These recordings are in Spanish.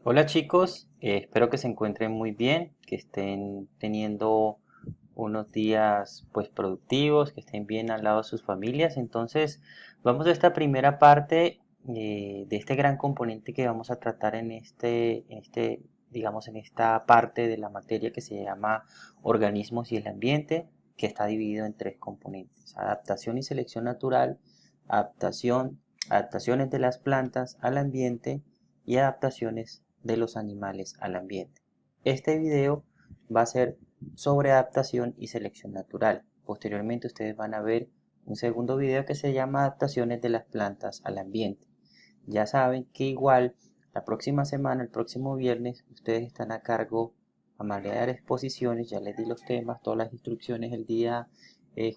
Hola chicos, espero que se encuentren muy bien, que estén teniendo unos días pues productivos, que estén bien al lado de sus familias. Entonces vamos a esta primera parte de este gran componente que vamos a tratar digamos, en esta parte de la materia que se llama organismos y el ambiente, que está dividido en tres componentes: adaptación y selección natural, adaptación, adaptaciones de las plantas al ambiente y adaptaciones de los animales al ambiente. Este video va a ser sobre adaptación y selección natural. Posteriormente ustedes van a ver un segundo video que se llama adaptaciones de las plantas al ambiente. Ya saben que igual la próxima semana, el próximo viernes, ustedes están a cargo a manera de exposiciones. Ya les di los temas, todas las instrucciones el día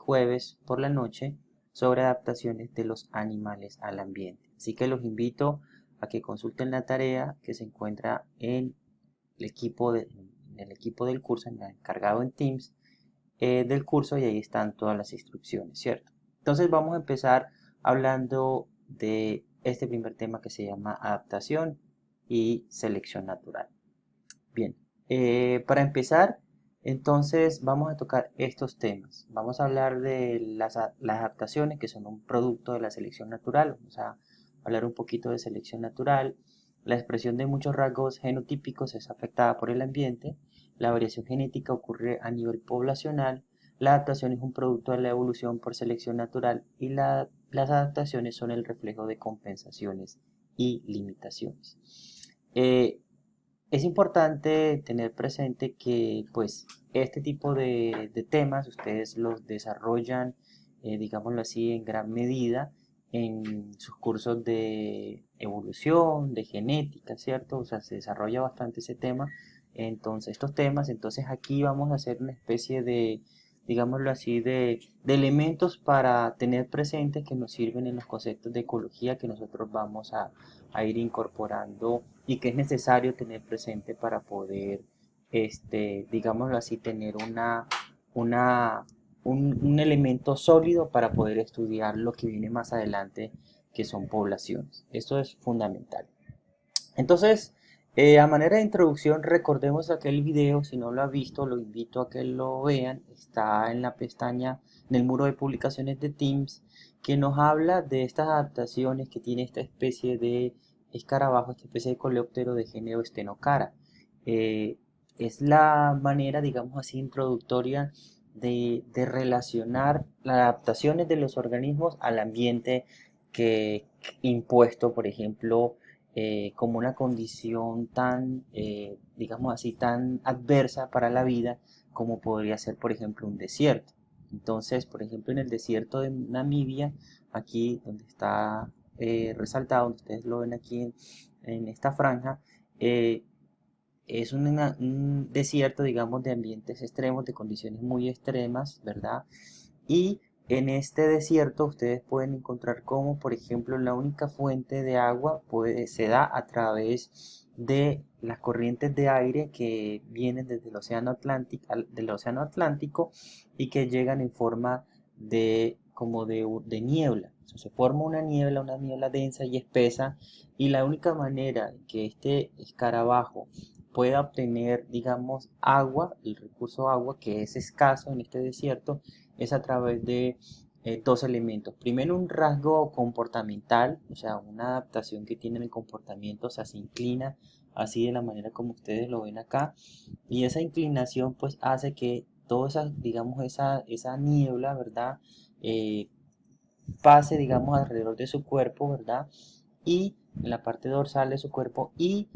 jueves por la noche sobre adaptaciones de los animales al ambiente. Así que los invito a que consulten la tarea que se encuentra en el equipo del curso, encargado en Teams del curso, y ahí están todas las instrucciones, ¿cierto? Entonces vamos a empezar hablando de este primer tema que se llama adaptación y selección natural. Bien, para empezar, entonces vamos a tocar estos temas. Vamos a hablar de las adaptaciones que son un producto de la selección natural. Vamos a hablar un poquito de selección natural. La expresión de muchos rasgos genotípicos es afectada por el ambiente. La variación genética ocurre a nivel poblacional. La adaptación es un producto de la evolución por selección natural y las adaptaciones son el reflejo de compensaciones y limitaciones. Eh, es importante tener presente que pues este tipo de temas ustedes los desarrollan, digámoslo así, en gran medida en sus cursos de evolución, de genética, ¿cierto? O sea, se desarrolla bastante ese tema, entonces estos temas, entonces aquí vamos a hacer una especie de, digámoslo así, de elementos para tener presentes que nos sirven en los conceptos de ecología que nosotros vamos a ir incorporando y que es necesario tener presente para poder, digámoslo así, tener una, un elemento sólido para poder estudiar lo que viene más adelante, que son poblaciones. Esto es fundamental. Entonces, a manera de introducción, recordemos aquel video. Si no lo ha visto, lo invito a que lo vean. Está en la pestaña, en el muro de publicaciones de Teams, que nos habla de estas adaptaciones que tiene esta especie de escarabajo, esta especie de coleóptero de género Stenocara. Eh, es la manera, digamos así, introductoria de relacionar las adaptaciones de los organismos al ambiente que impuesto, por ejemplo, como una condición tan, digamos así, tan adversa para la vida como podría ser, por ejemplo, un desierto. Entonces, por ejemplo, en el desierto de Namibia, aquí donde está resaltado, donde ustedes lo ven aquí en esta franja, eh, es un desierto, digamos, de ambientes extremos, de condiciones muy extremas, ¿verdad? Y en este desierto ustedes pueden encontrar cómo, por ejemplo, la única fuente de agua se da a través de las corrientes de aire que vienen desde el océano Atlántico y que llegan en forma de como de niebla. O sea, se forma una niebla densa y espesa, y la única manera que este escarabajo pueda obtener, digamos, agua, el recurso agua, que es escaso en este desierto, es a través de dos elementos. Primero, un rasgo comportamental, o sea, una adaptación que tiene en el comportamiento, o sea, se inclina así de la manera como ustedes lo ven acá, y esa inclinación pues hace que toda esa, digamos, esa niebla, ¿verdad? Eh, Pase, digamos, alrededor de su cuerpo, ¿verdad? Y en la parte dorsal de su cuerpo. Y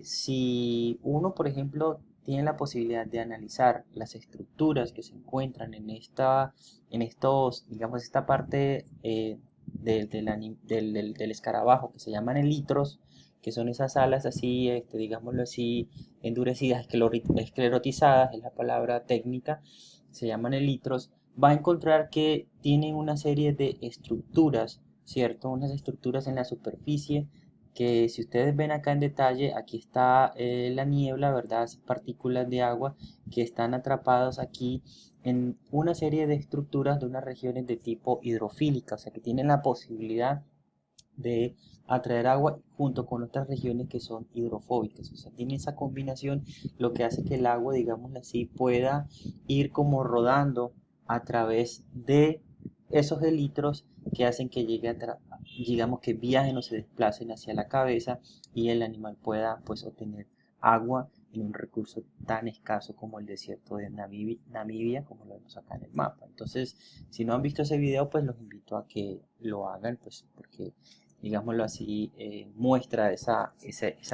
si uno, por ejemplo, tiene la posibilidad de analizar las estructuras que se encuentran en estos, digamos, esta parte del escarabajo, que se llaman elitros, que son esas alas así, digámoslo así, endurecidas, esclerotizadas, es la palabra técnica, se llaman elitros. Va a encontrar que tienen una serie de estructuras, ¿cierto? Unas estructuras en la superficie que, si ustedes ven acá en detalle, aquí está la niebla, ¿verdad? Esas partículas de agua que están atrapadas aquí en una serie de estructuras de unas regiones de tipo hidrofílica, o sea que tienen la posibilidad de atraer agua junto con otras regiones que son hidrofóbicas. O sea, tiene esa combinación, lo que hace que el agua, digamos así, pueda ir como rodando a través de esos elitros que hacen que llegue digamos que viajen o se desplacen hacia la cabeza y el animal pueda pues obtener agua en un recurso tan escaso como el desierto de Namibia, como lo vemos acá en el mapa. Entonces, si no han visto ese video, pues los invito a que lo hagan, pues porque, digámoslo así, muestra esa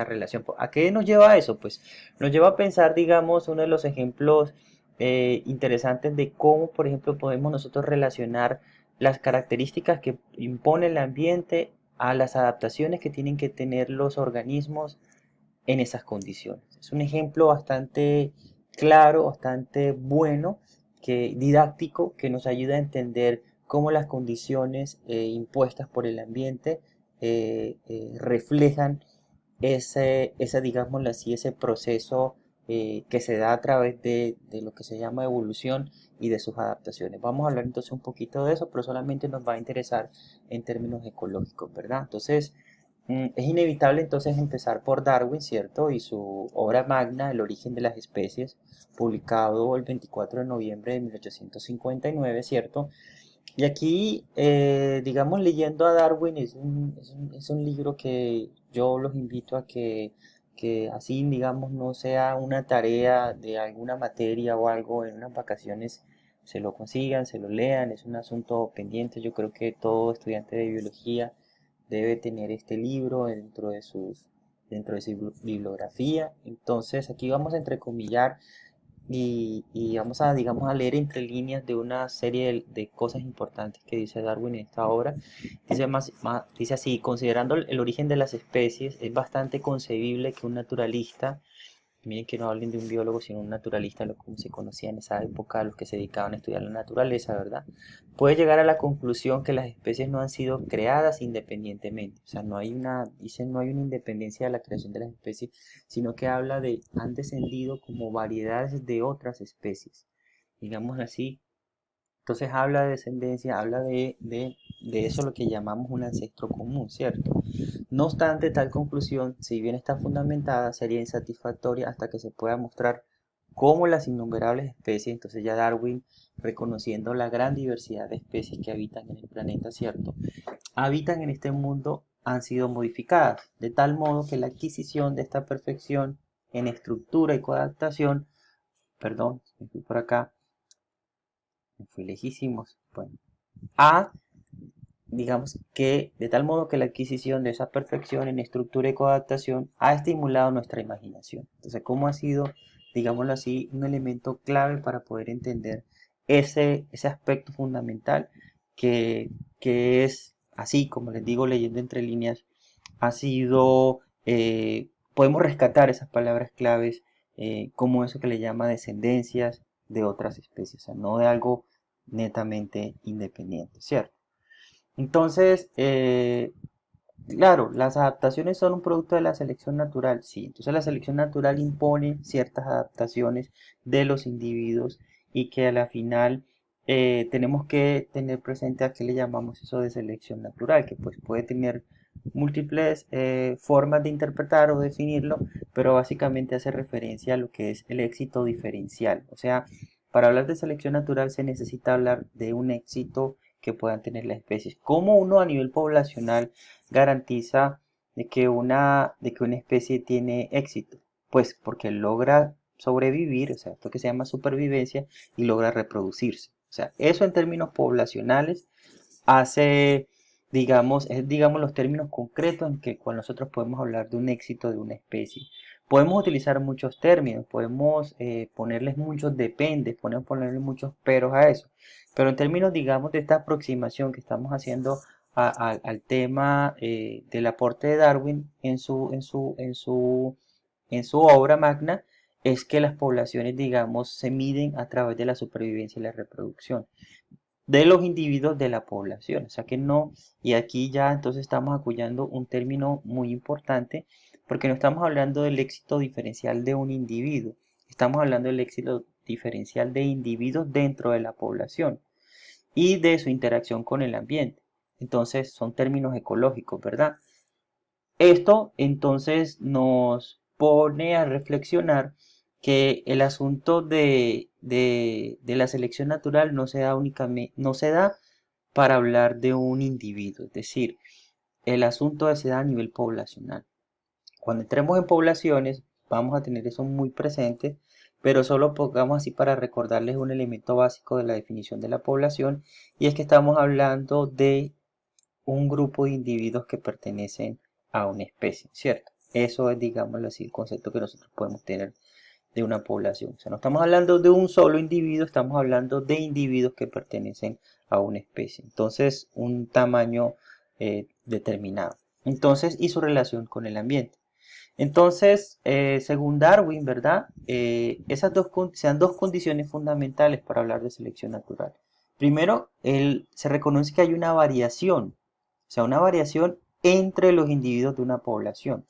relación. ¿A qué nos lleva eso? Pues nos lleva a pensar, digamos, uno de los ejemplos interesantes de cómo, por ejemplo, podemos nosotros relacionar las características que impone el ambiente a las adaptaciones que tienen que tener los organismos en esas condiciones. Es un ejemplo bastante claro, bastante bueno, didáctico, que nos ayuda a entender cómo las condiciones impuestas por el ambiente reflejan digámoslo así, ese proceso que se da a través de lo que se llama evolución y de sus adaptaciones. Vamos a hablar entonces un poquito de eso, pero solamente nos va a interesar en términos ecológicos, ¿verdad? Entonces, es inevitable entonces empezar por Darwin, ¿cierto? Y su obra magna, El origen de las especies, publicado el 24 de noviembre de 1859, ¿cierto? Y aquí, digamos, leyendo a Darwin es un libro que yo los invito a que así, digamos, no sea una tarea de alguna materia o algo en unas vacaciones, se lo consigan, se lo lean, es un asunto pendiente. Yo creo que todo estudiante de biología debe tener este libro dentro de su bibliografía. Entonces, aquí vamos a entrecomillar y vamos a, digamos, a leer entre líneas de una serie de cosas importantes que dice Darwin en esta obra. Dice así: considerando el origen de las especies, es bastante concebible que un naturalista, miren que no hablen de un biólogo, sino un naturalista, lo como se conocía en esa época, los que se dedicaban a estudiar la naturaleza, ¿verdad? Puede llegar a la conclusión que las especies no han sido creadas independientemente. O sea, dicen, no hay una independencia de la creación de las especies, sino que habla de, han descendido como variedades de otras especies, digamos así. Entonces habla de descendencia, habla de eso lo que llamamos un ancestro común, ¿cierto? No obstante, tal conclusión, si bien está fundamentada, sería insatisfactoria hasta que se pueda mostrar cómo las innumerables especies, entonces ya Darwin, reconociendo la gran diversidad de especies que habitan en el planeta, ¿cierto? Habitan en este mundo, han sido modificadas, de tal modo que la adquisición de esta perfección en estructura y coadaptación, perdón, me fui por acá, me fui lejísimos, bueno, a digamos que de tal modo que la adquisición de esa perfección en estructura y coadaptación ha estimulado nuestra imaginación. Entonces, ¿cómo ha sido, digámoslo así, un elemento clave para poder entender ese aspecto fundamental que, que es, así como les digo, leyendo entre líneas, ha sido, podemos rescatar esas palabras claves como eso que le llama descendencias de otras especies, o sea, no de algo netamente independiente, ¿cierto? Entonces, claro, las adaptaciones son un producto de la selección natural, sí. Entonces la selección natural impone ciertas adaptaciones de los individuos y que a la final tenemos que tener presente a qué le llamamos eso de selección natural, que pues puede tener múltiples formas de interpretar o definirlo, pero básicamente hace referencia a lo que es el éxito diferencial. O sea, para hablar de selección natural se necesita hablar de un éxito que puedan tener las especies. ¿Cómo uno a nivel poblacional garantiza de que una especie tiene éxito? Pues porque logra sobrevivir, o sea, esto que se llama supervivencia, y logra reproducirse. O sea, eso en términos poblacionales hace, digamos los términos concretos en que cuando nosotros podemos hablar de un éxito de una especie. Podemos utilizar muchos términos, podemos ponerles muchos dependes, podemos ponerle muchos peros a eso. Pero en términos, digamos, de esta aproximación que estamos haciendo al tema del aporte de Darwin en su obra magna, es que las poblaciones, digamos, se miden a través de la supervivencia y la reproducción de los individuos de la población. O sea que no, y aquí ya entonces estamos acuñando un término muy importante porque no estamos hablando del éxito diferencial de un individuo, estamos hablando del éxito diferencial de individuos dentro de la población y de su interacción con el ambiente. entonces son términos ecológicos, ¿verdad? Esto entonces nos pone a reflexionar que el asunto de la selección natural no se da únicamente, no se da para hablar de un individuo, es decir, el asunto se da a nivel poblacional. Cuando entremos en poblaciones, vamos a tener eso muy presente, pero solo pongamos así para recordarles un elemento básico de la definición de la población, y es que estamos hablando de un grupo de individuos que pertenecen a una especie, ¿cierto? Eso es, digámoslo así, el concepto que nosotros podemos tener de una población. O sea, no estamos hablando de un solo individuo, estamos hablando de individuos que pertenecen a una especie. Entonces, un tamaño determinado. Entonces, y su relación con el ambiente. Entonces, según Darwin, ¿verdad? Esas sean dos condiciones fundamentales para hablar de selección natural. Primero, se reconoce que hay una variación, o sea, una variación entre los individuos de una población.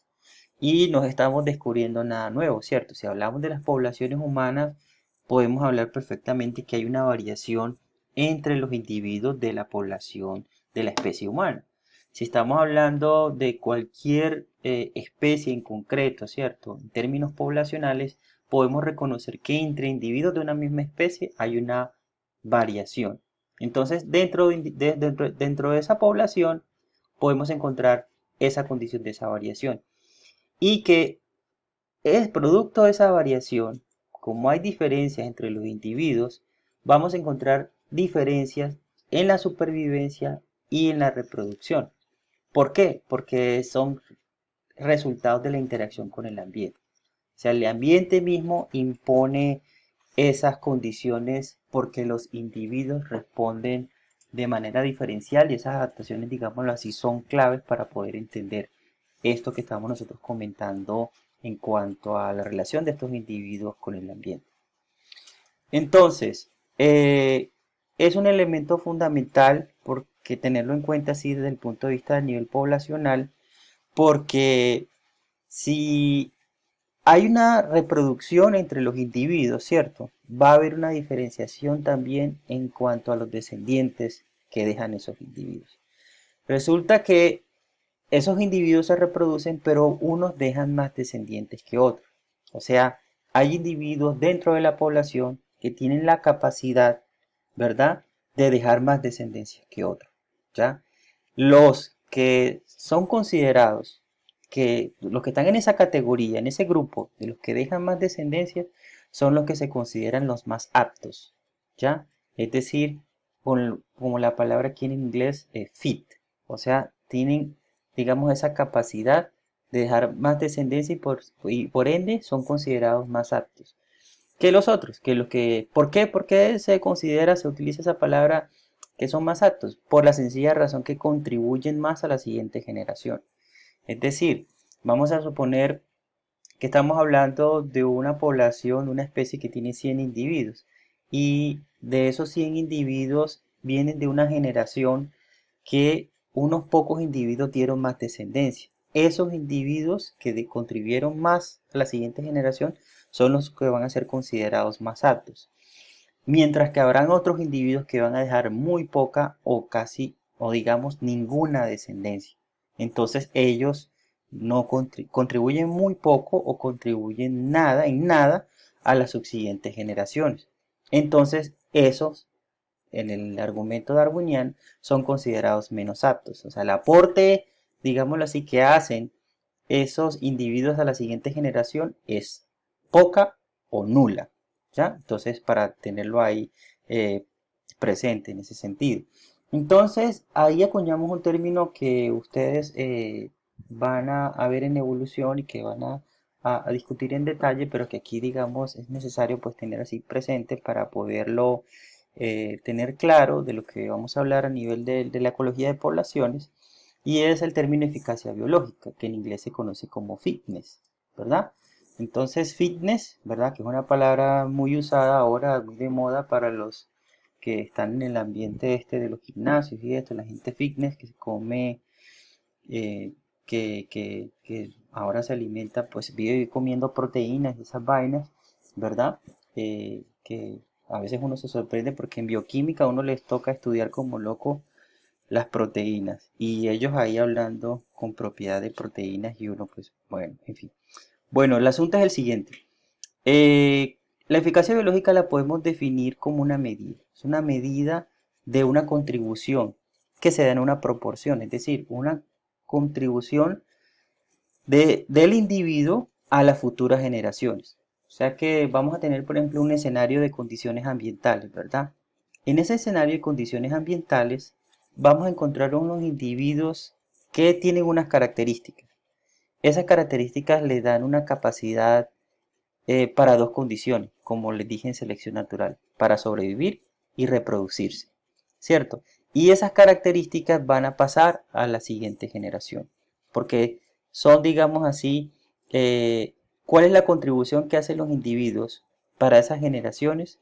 Y no estamos descubriendo nada nuevo, ¿cierto? Si hablamos de las poblaciones humanas, podemos hablar perfectamente que hay una variación entre los individuos de la población de la especie humana. Si estamos hablando de cualquier especie en concreto, ¿cierto? En términos poblacionales, podemos reconocer que entre individuos de una misma especie hay una variación. Entonces, dentro de esa población, podemos encontrar esa condición de esa variación. Y que es producto de esa variación, como hay diferencias entre los individuos, vamos a encontrar diferencias en la supervivencia y en la reproducción. ¿Por qué? Porque son resultados de la interacción con el ambiente. O sea, el ambiente mismo impone esas condiciones porque los individuos responden de manera diferencial y esas adaptaciones, digámoslo así, son claves para poder entender esto que estamos nosotros comentando en cuanto a la relación de estos individuos con el ambiente. Entonces, es un elemento fundamental porque tenerlo en cuenta así desde el punto de vista del nivel poblacional, porque si hay una reproducción entre los individuos, ¿cierto? Va a haber una diferenciación también en cuanto a los descendientes que dejan esos individuos. Resulta que esos individuos se reproducen, pero unos dejan más descendientes que otros. O sea, hay individuos dentro de la población que tienen la capacidad, ¿verdad?, de dejar más descendencia que otros, ¿ya? Los que son considerados, que los que están en esa categoría, en ese grupo de los que dejan más descendencia, son los que se consideran los más aptos, ¿ya? Es decir, como la palabra aquí en inglés, fit, o sea, tienen, digamos, esa capacidad de dejar más descendencia y por ende son considerados más aptos que los otros, que los que, ¿por qué? ¿Por qué se utiliza esa palabra que son más aptos? Por la sencilla razón que contribuyen más a la siguiente generación. Es decir, vamos a suponer que estamos hablando de una población, una especie que tiene 100 individuos y de esos 100 individuos vienen de una generación que unos pocos individuos dieron más descendencia. Esos individuos que contribuyeron más a la siguiente generación son los que van a ser considerados más aptos. Mientras que habrán otros individuos que van a dejar muy poca o casi o digamos ninguna descendencia. Entonces ellos no contribuyen muy poco o contribuyen nada en nada a las subsiguientes generaciones. Entonces esos en el argumento darwiniano son considerados menos aptos. O sea, el aporte, digámoslo así, que hacen esos individuos a la siguiente generación es poca o nula, ¿ya? Entonces, para tenerlo ahí eh, presente en ese sentido. Entonces, ahí acuñamos un término que ustedes van a ver en evolución y que van a discutir en detalle, pero que aquí, digamos, es necesario pues tener así presente para poderlo tener claro de lo que vamos a hablar a nivel de la ecología de poblaciones, y es el término eficacia biológica, que en inglés se conoce como fitness, ¿verdad? Entonces, fitness, ¿verdad? Que es una palabra muy usada ahora, muy de moda para los que están en el ambiente este de los gimnasios y esto, la gente fitness que se come, eh, que ahora se alimenta, pues vive comiendo proteínas y esas vainas, ¿verdad? Que a veces uno se sorprende porque en bioquímica a uno les toca estudiar como loco las proteínas. Y ellos ahí hablando con propiedad de proteínas y uno, pues, bueno, en fin. Bueno, el asunto es el siguiente. La eficacia biológica la podemos definir como una medida. Es una medida de una contribución que se da en una proporción, es decir, una contribución del individuo a las futuras generaciones. O sea que vamos a tener, por ejemplo, un escenario de condiciones ambientales, ¿verdad? En ese escenario de condiciones ambientales vamos a encontrar unos individuos que tienen unas características. Esas características les dan una capacidad para dos condiciones, como les dije en selección natural, para sobrevivir y reproducirse, ¿cierto? Y esas características van a pasar a la siguiente generación, porque son, digamos así, ¿cuál es la contribución que hacen los individuos para esas generaciones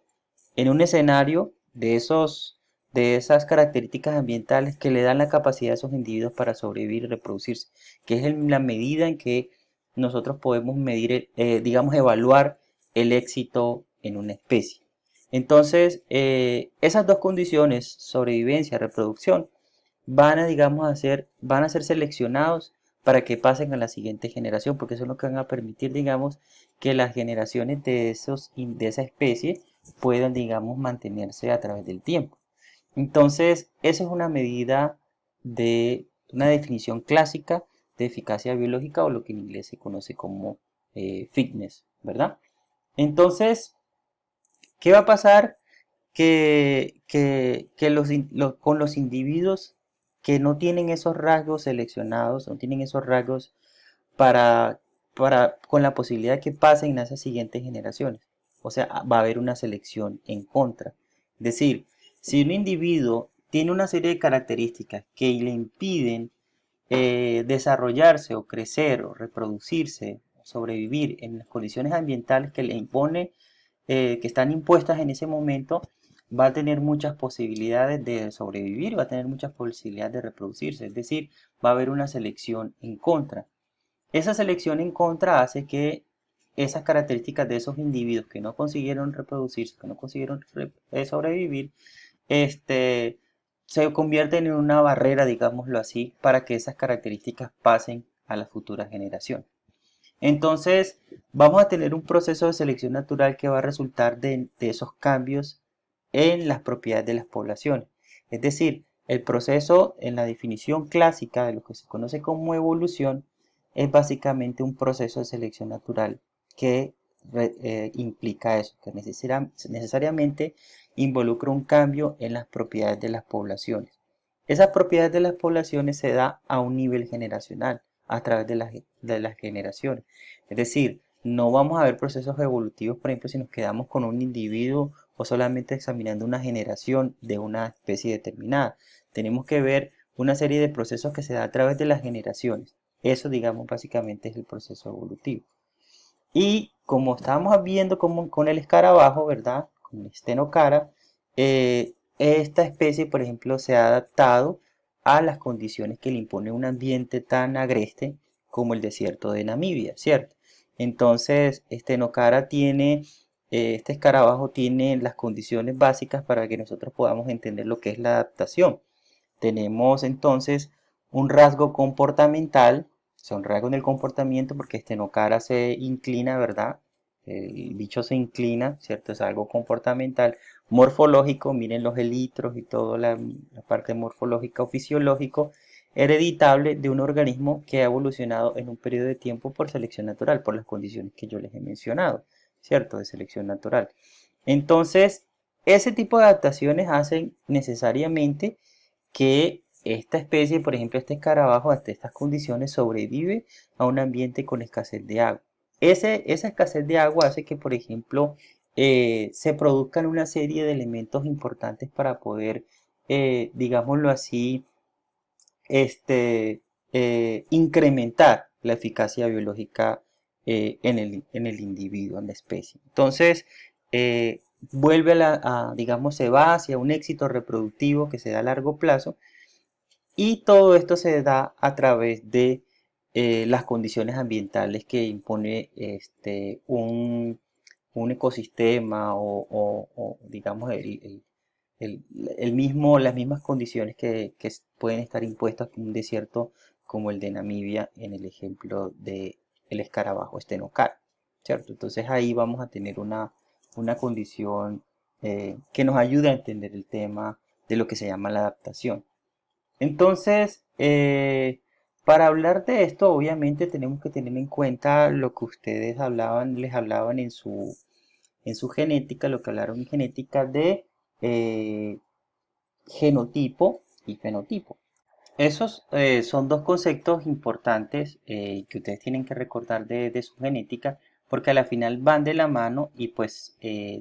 en un escenario de esas características ambientales que le dan la capacidad a esos individuos para sobrevivir y reproducirse, que es la medida en que nosotros podemos medir, digamos, evaluar el éxito en una especie? Entonces, esas dos condiciones, sobrevivencia, reproducción, van a ser seleccionados para que pasen a la siguiente generación, porque eso es lo que van a permitir, digamos, que las generaciones de esa especie puedan, digamos, mantenerse a través del tiempo. Entonces, esa es una medida de una definición clásica de eficacia biológica o lo que en inglés se conoce como fitness, ¿verdad? Entonces, ¿qué va a pasar con los individuos que no tienen esos rasgos seleccionados, no tienen esos rasgos para, con la posibilidad de que pasen a esas siguientes generaciones? O sea, va a haber una selección en contra. Es decir, si un individuo tiene una serie de características que le impiden desarrollarse o crecer o reproducirse, sobrevivir en las condiciones ambientales que le impone, que están impuestas en ese momento, va a tener muchas posibilidades de sobrevivir, va a tener muchas posibilidades de reproducirse, es decir, va a haber una selección en contra. Esa selección en contra hace que esas características de esos individuos que no consiguieron reproducirse, que no consiguieron sobrevivir, este, se convierten en una barrera, digámoslo así, para que esas características pasen a las futuras generaciones. Entonces, vamos a tener un proceso de selección natural que va a resultar de esos cambios en las propiedades de las poblaciones. Es decir, el proceso en la definición clásica de lo que se conoce como evolución es básicamente un proceso de selección natural que implica eso, que necesariamente involucra un cambio en las propiedades de las poblaciones. Esas propiedades de las poblaciones se da a un nivel generacional, a través de las generaciones. Es decir, no vamos a ver procesos evolutivos, por ejemplo, si nos quedamos con un individuo o solamente examinando una generación de una especie determinada. Tenemos que ver una serie de procesos que se da a través de las generaciones. Eso, digamos, básicamente es el proceso evolutivo. Y como estábamos viendo con el escarabajo, ¿verdad? Con el Stenocara, esta especie, por ejemplo, se ha adaptado a las condiciones que le impone un ambiente tan agreste como el desierto de Namibia, ¿cierto? Entonces, este escarabajo tiene las condiciones básicas para que nosotros podamos entender lo que es la adaptación. Tenemos entonces un rasgo comportamental, son rasgos del comportamiento porque este no cara se inclina, ¿verdad? El bicho se inclina, ¿cierto? Es algo comportamental. Morfológico, miren los elitros y toda la parte morfológica o fisiológico, hereditable de un organismo que ha evolucionado en un periodo de tiempo por selección natural, por las condiciones que yo les he mencionado, ¿cierto? De selección natural. Entonces, ese tipo de adaptaciones hacen necesariamente que esta especie, por ejemplo, este escarabajo, ante estas condiciones, sobrevive a un ambiente con escasez de agua. Esa escasez de agua hace que, por ejemplo, se produzcan una serie de elementos importantes para poder, digámoslo así, incrementar la eficacia biológica en el individuo, en la especie. Entonces, vuelve digamos, se va hacia un éxito reproductivo que se da a largo plazo, y todo esto se da a través de las condiciones ambientales que impone un ecosistema o, digamos, las mismas condiciones que pueden estar impuestas por un desierto como el de Namibia en el ejemplo del escarabajo estenocar, ¿cierto? Entonces ahí vamos a tener una condición que nos ayuda a entender el tema de lo que se llama la adaptación. Entonces, para hablar de esto, obviamente tenemos que tener en cuenta lo que ustedes les hablaban en su genética, lo que hablaron en genética de eh, genotipo y fenotipo. Esos son dos conceptos importantes que ustedes tienen que recordar de su genética, porque a la final van de la mano y pues,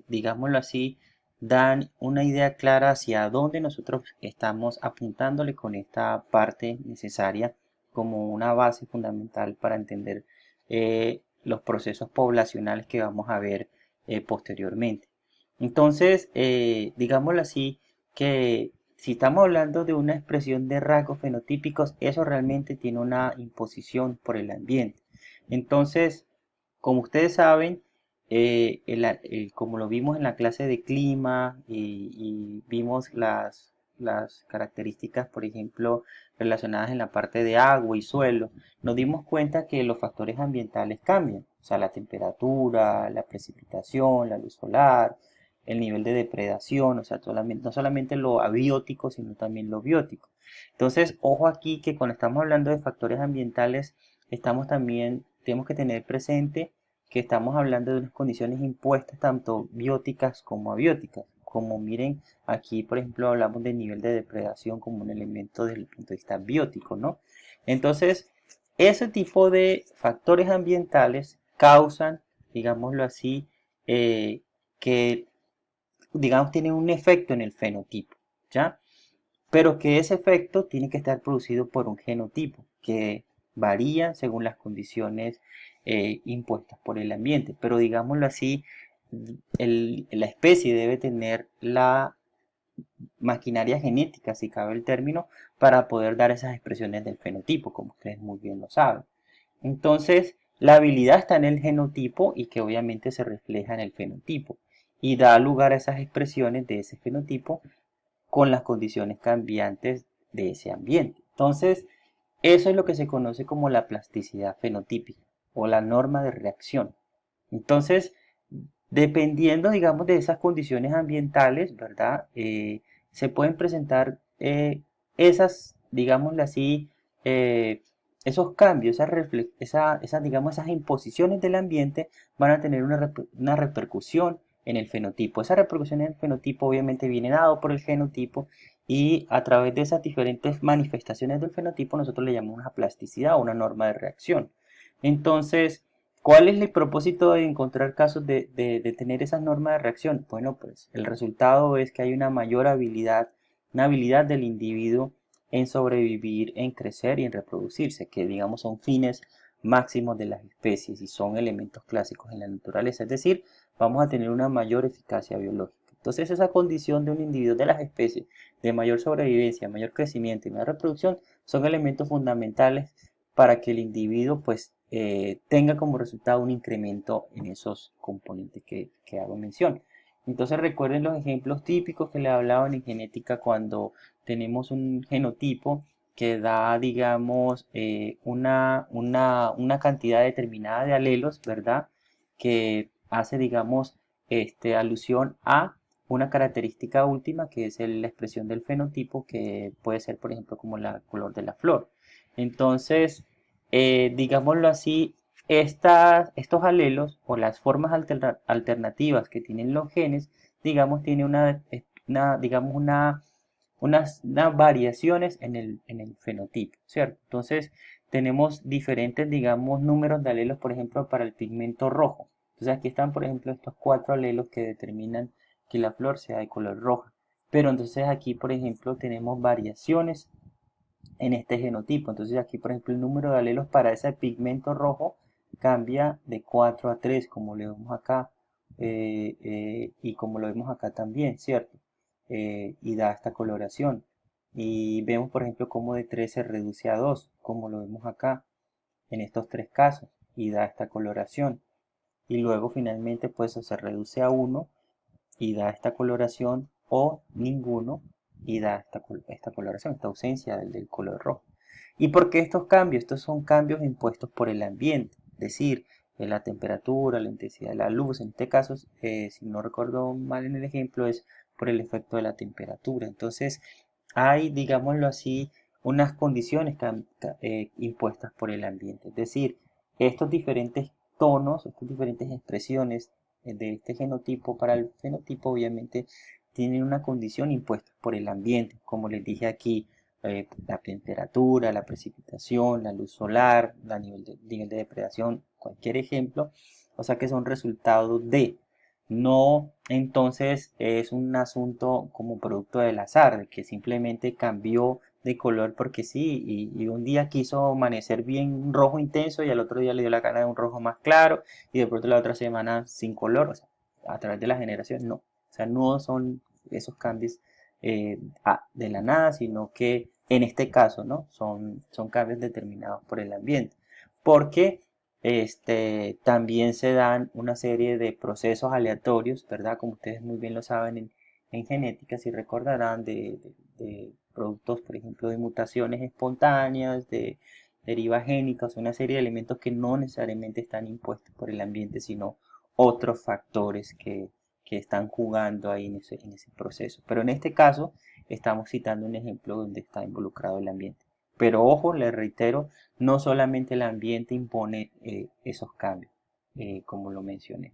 digámoslo así, dan una idea clara hacia dónde nosotros estamos apuntándole con esta parte necesaria como una base fundamental para entender los procesos poblacionales que vamos a ver posteriormente. Entonces, digámoslo así, que si estamos hablando de una expresión de rasgos fenotípicos, eso realmente tiene una imposición por el ambiente. Entonces, como ustedes saben, como lo vimos en la clase de clima y vimos las características, por ejemplo, relacionadas en la parte de agua y suelo, nos dimos cuenta que los factores ambientales cambian, o sea, la temperatura, la precipitación, la luz solar, el nivel de depredación, o sea, no solamente lo abiótico, sino también lo biótico. Entonces, ojo aquí que cuando estamos hablando de factores ambientales, tenemos que tener presente que estamos hablando de unas condiciones impuestas tanto bióticas como abióticas. Como miren, aquí por ejemplo hablamos del nivel de depredación como un elemento desde el punto de vista biótico, ¿no? Entonces, ese tipo de factores ambientales causan, digámoslo así, que digamos, tienen un efecto en el fenotipo, ¿ya? Pero que ese efecto tiene que estar producido por un genotipo, que varía según las condiciones impuestas por el ambiente. Pero digámoslo así, la especie debe tener la maquinaria genética, si cabe el término, para poder dar esas expresiones del fenotipo, como ustedes muy bien lo saben. Entonces, la habilidad está en el genotipo y que obviamente se refleja en el fenotipo y da lugar a esas expresiones de ese fenotipo con las condiciones cambiantes de ese ambiente. Entonces, eso es lo que se conoce como la plasticidad fenotípica o la norma de reacción. Entonces, dependiendo, digamos, de esas condiciones ambientales, ¿verdad? Se pueden presentar digámosle así, eh, esos cambios, digamos, esas imposiciones del ambiente van a tener una repercusión en el fenotipo. Esa repercusión en el fenotipo obviamente viene dado por el genotipo y a través de esas diferentes manifestaciones del fenotipo nosotros le llamamos una plasticidad o una norma de reacción. Entonces, ¿cuál es el propósito de encontrar casos de tener esas normas de reacción? Bueno, pues el resultado es que hay una mayor habilidad, una habilidad del individuo en sobrevivir, en crecer y en reproducirse, que digamos son fines máximos de las especies y son elementos clásicos en la naturaleza. Es decir, vamos a tener una mayor eficacia biológica. Entonces esa condición de un individuo de las especies de mayor sobrevivencia, mayor crecimiento y mayor reproducción son elementos fundamentales para que el individuo pues tenga como resultado un incremento en esos componentes que hago mención. Entonces recuerden los ejemplos típicos que le hablaban en genética cuando tenemos un genotipo que da, digamos, una cantidad determinada de alelos, ¿verdad? Que hace, digamos, alusión a una característica última que es la expresión del fenotipo, que puede ser, por ejemplo, como el color de la flor. Entonces, digámoslo así, estos alelos o las formas alternativas que tienen los genes, digamos, tiene digamos, unas variaciones en el fenotipo, ¿cierto? Entonces, tenemos diferentes, digamos, números de alelos, por ejemplo, para el pigmento rojo. Entonces, aquí están, por ejemplo, estos 4 alelos que determinan que la flor sea de color roja. Pero entonces aquí, por ejemplo, tenemos variaciones en este genotipo. Entonces aquí, por ejemplo, el número de alelos para ese pigmento rojo cambia de 4 a 3, como lo vemos acá, y como lo vemos acá también, ¿cierto? Y da esta coloración. Y vemos, por ejemplo, cómo de 3 se reduce a 2, como lo vemos acá, en estos 3 casos, y da esta coloración. Y luego finalmente, pues, se reduce a 1 y da esta coloración o ninguno y da esta coloración, esta ausencia del color rojo. ¿Y por qué estos cambios? Estos son cambios impuestos por el ambiente, es decir, la temperatura, la intensidad de la luz. En este caso, si no recuerdo mal en el ejemplo, es por el efecto de la temperatura. Entonces, hay, digámoslo así, unas condiciones impuestas por el ambiente. Es decir, estos diferentes tonos, estas diferentes expresiones de este genotipo para el fenotipo, obviamente, tienen una condición impuesta por el ambiente. Como les dije aquí, la temperatura, la precipitación, la luz solar, nivel de depredación, cualquier ejemplo, o sea que son resultados de, no entonces es un asunto como producto del azar, de que simplemente cambió de color porque sí, y un día quiso amanecer bien rojo intenso y al otro día le dio la gana de un rojo más claro y de pronto la otra semana sin color, o sea, a través de la generación, no, o sea, no son esos cambios de la nada, sino que en este caso, ¿no? Son cambios determinados por el ambiente. Porque también se dan una serie de procesos aleatorios, ¿verdad? Como ustedes muy bien lo saben en genética, si recordarán de productos, por ejemplo, de mutaciones espontáneas, de derivas génicas, una serie de elementos que no necesariamente están impuestos por el ambiente, sino otros factores que están jugando ahí en ese proceso. Pero en este caso estamos citando un ejemplo donde está involucrado el ambiente. Pero ojo, les reitero, no solamente el ambiente impone esos cambios, como lo mencioné.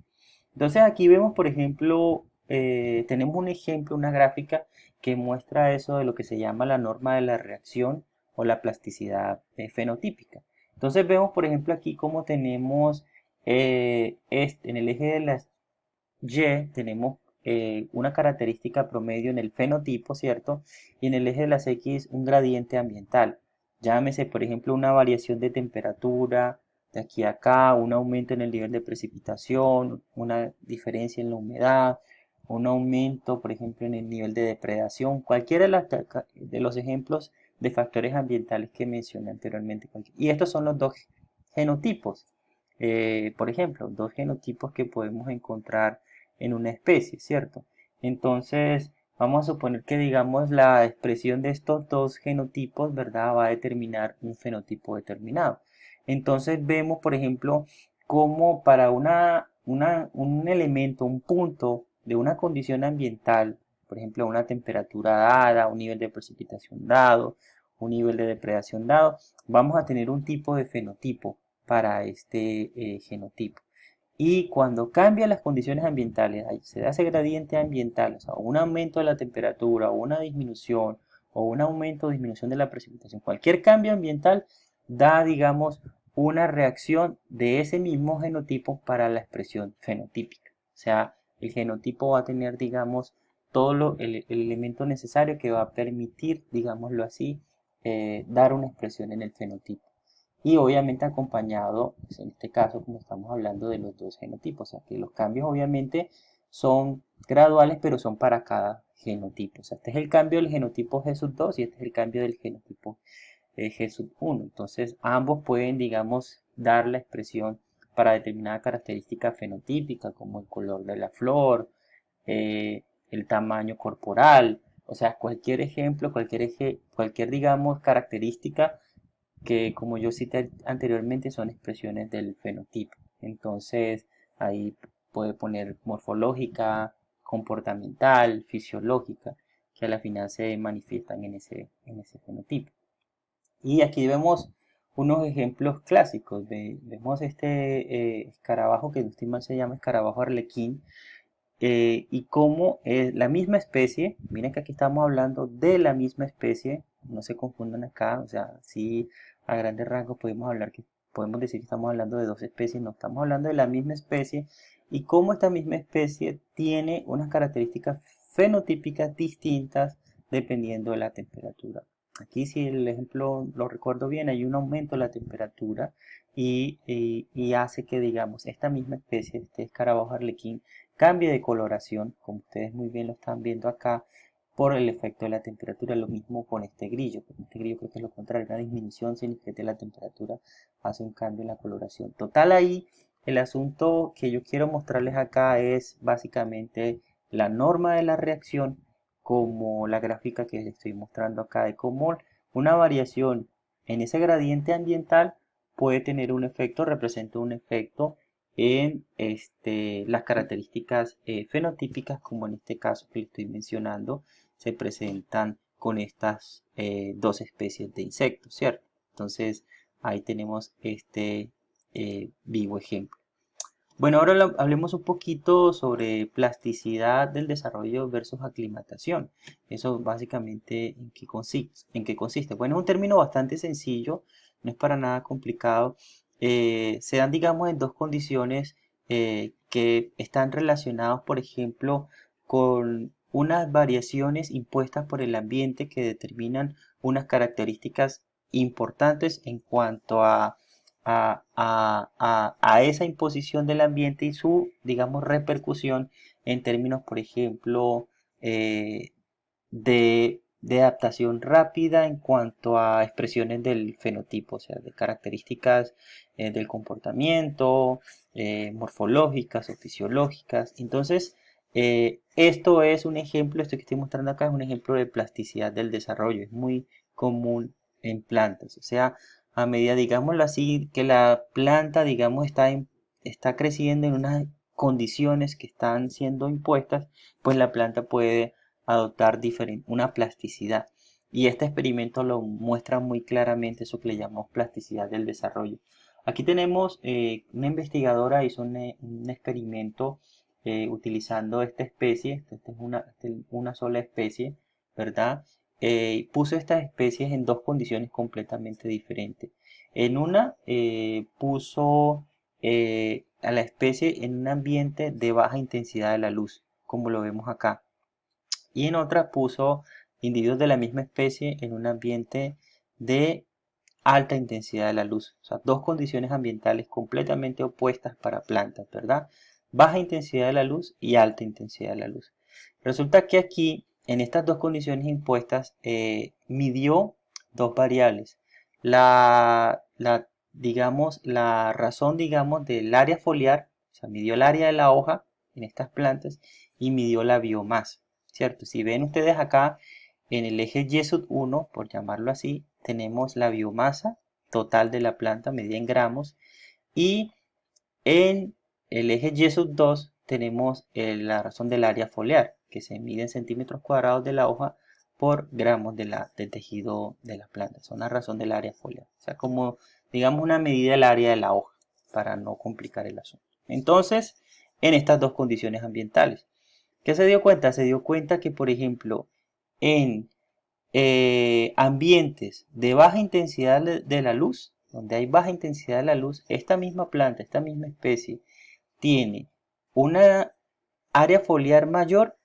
Entonces aquí vemos, por ejemplo, tenemos un ejemplo, una gráfica que muestra eso de lo que se llama la norma de la reacción o la plasticidad fenotípica. Entonces vemos, por ejemplo, aquí cómo tenemos en el eje de las Y tenemos una característica promedio en el fenotipo, ¿cierto? Y en el eje de las X un gradiente ambiental. Llámese, por ejemplo, una variación de temperatura de aquí a acá, un aumento en el nivel de precipitación, una diferencia en la humedad, un aumento, por ejemplo, en el nivel de depredación, cualquiera de los ejemplos de factores ambientales que mencioné anteriormente. Y estos son los dos genotipos. Por ejemplo, dos genotipos que podemos encontrar en una especie, ¿cierto? Entonces, vamos a suponer que, digamos, la expresión de estos dos genotipos, ¿verdad? Va a determinar un fenotipo determinado. Entonces, vemos, por ejemplo, cómo para un elemento, un punto de una condición ambiental, por ejemplo, una temperatura dada, un nivel de precipitación dado, un nivel de depredación dado, vamos a tener un tipo de fenotipo para este genotipo. Y cuando cambian las condiciones ambientales, se da ese gradiente ambiental, o sea, un aumento de la temperatura, o una disminución, o un aumento o disminución de la precipitación, cualquier cambio ambiental da, digamos, una reacción de ese mismo genotipo para la expresión fenotípica. O sea, el genotipo va a tener, digamos, el elemento necesario que va a permitir, digámoslo así, dar una expresión en el fenotipo y obviamente acompañado, pues en este caso, como estamos hablando de los dos genotipos, o sea que los cambios obviamente son graduales, pero son para cada genotipo. O sea, este es el cambio del genotipo G2 y este es el cambio del genotipo G1. Entonces, ambos pueden, digamos, dar la expresión para determinada característica fenotípica, como el color de la flor, el tamaño corporal, o sea, cualquier ejemplo, cualquier digamos, característica que como yo cité anteriormente son expresiones del fenotipo. Entonces ahí puede poner morfológica, comportamental, fisiológica, que a la final se manifiestan en ese fenotipo. Y aquí vemos unos ejemplos clásicos. Vemos este escarabajo que en este mal se llama escarabajo arlequín, y cómo es la misma especie, miren que aquí estamos hablando de la misma especie, no se confundan acá, o sea, sí a grandes rasgos podemos decir que estamos hablando de dos especies, no estamos hablando de la misma especie, y cómo esta misma especie tiene unas características fenotípicas distintas dependiendo de la temperatura. Aquí si el ejemplo lo recuerdo bien, hay un aumento de la temperatura y hace que digamos esta misma especie, este escarabajo arlequín, cambie de coloración, como ustedes muy bien lo están viendo acá, por el efecto de la temperatura. Lo mismo con este grillo. Con este grillo creo que es lo contrario, una disminución significativa de la temperatura hace un cambio en la coloración. Total ahí, el asunto que yo quiero mostrarles acá es básicamente la norma de la reacción como la gráfica que les estoy mostrando acá, de cómo una variación en ese gradiente ambiental puede tener un efecto, representa un efecto en las características fenotípicas, como en este caso que le estoy mencionando, se presentan con estas dos especies de insectos, ¿cierto? Entonces ahí tenemos este vivo ejemplo. Bueno, ahora hablemos un poquito sobre plasticidad del desarrollo versus aclimatación. Eso básicamente en qué consiste. Bueno, es un término bastante sencillo, no es para nada complicado. Se dan, digamos, en dos condiciones que están relacionadas, por ejemplo, con unas variaciones impuestas por el ambiente que determinan unas características importantes en cuanto a esa imposición del ambiente y su, digamos, repercusión en términos, por ejemplo, de adaptación rápida en cuanto a expresiones del fenotipo, o sea, de características del comportamiento, morfológicas o fisiológicas. Entonces, esto es un ejemplo, esto que estoy mostrando acá es un ejemplo de plasticidad del desarrollo, es muy común en plantas, o sea, a medida, digámoslo así, que la planta, digamos, está creciendo en unas condiciones que están siendo impuestas, pues la planta puede adoptar una plasticidad. Y este experimento lo muestra muy claramente, eso que le llamamos plasticidad del desarrollo. Aquí tenemos una investigadora hizo un experimento utilizando esta especie, esta es una sola especie, ¿verdad? Puso estas especies en dos condiciones completamente diferentes. En una puso a la especie en un ambiente de baja intensidad de la luz, como lo vemos acá. Y en otra puso individuos de la misma especie en un ambiente de alta intensidad de la luz. O sea, dos condiciones ambientales completamente opuestas para plantas, ¿verdad? Baja intensidad de la luz y alta intensidad de la luz. Resulta que aquí, en estas dos condiciones impuestas, midió dos variables. Digamos, la razón, digamos, del área foliar, o sea, midió el área de la hoja en estas plantas y midió la biomasa, ¿cierto? Si ven ustedes acá, en el eje Y1, por llamarlo así, tenemos la biomasa total de la planta medida en gramos y en el eje Y2 tenemos la razón del área foliar, que se mide en centímetros cuadrados de la hoja por gramos del tejido de la planta. Es una razón del área foliar. O sea, como digamos una medida del área de la hoja, para no complicar el asunto. Entonces, en estas dos condiciones ambientales. ¿Qué se dio cuenta? Se dio cuenta que, por ejemplo, en ambientes de baja intensidad de la luz, donde hay baja intensidad de la luz, esta misma planta, esta misma especie, tiene una área foliar mayor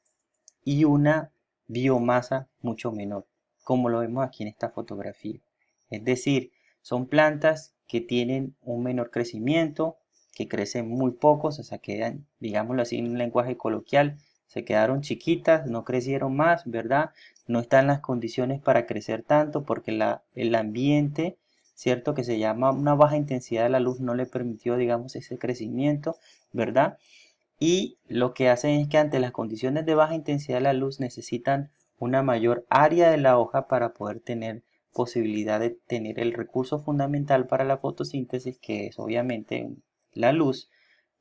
y una biomasa mucho menor, como lo vemos aquí en esta fotografía. Es decir, son plantas que tienen un menor crecimiento, que crecen muy pocos, o sea, quedan, digámoslo así en un lenguaje coloquial, se quedaron chiquitas, no crecieron más, ¿verdad? No están en las condiciones para crecer tanto porque el ambiente, ¿cierto? Que se llama una baja intensidad de la luz no le permitió, digamos, ese crecimiento, ¿verdad? Y lo que hacen es que ante las condiciones de baja intensidad de la luz necesitan una mayor área de la hoja para poder tener posibilidad de tener el recurso fundamental para la fotosíntesis, que es obviamente la luz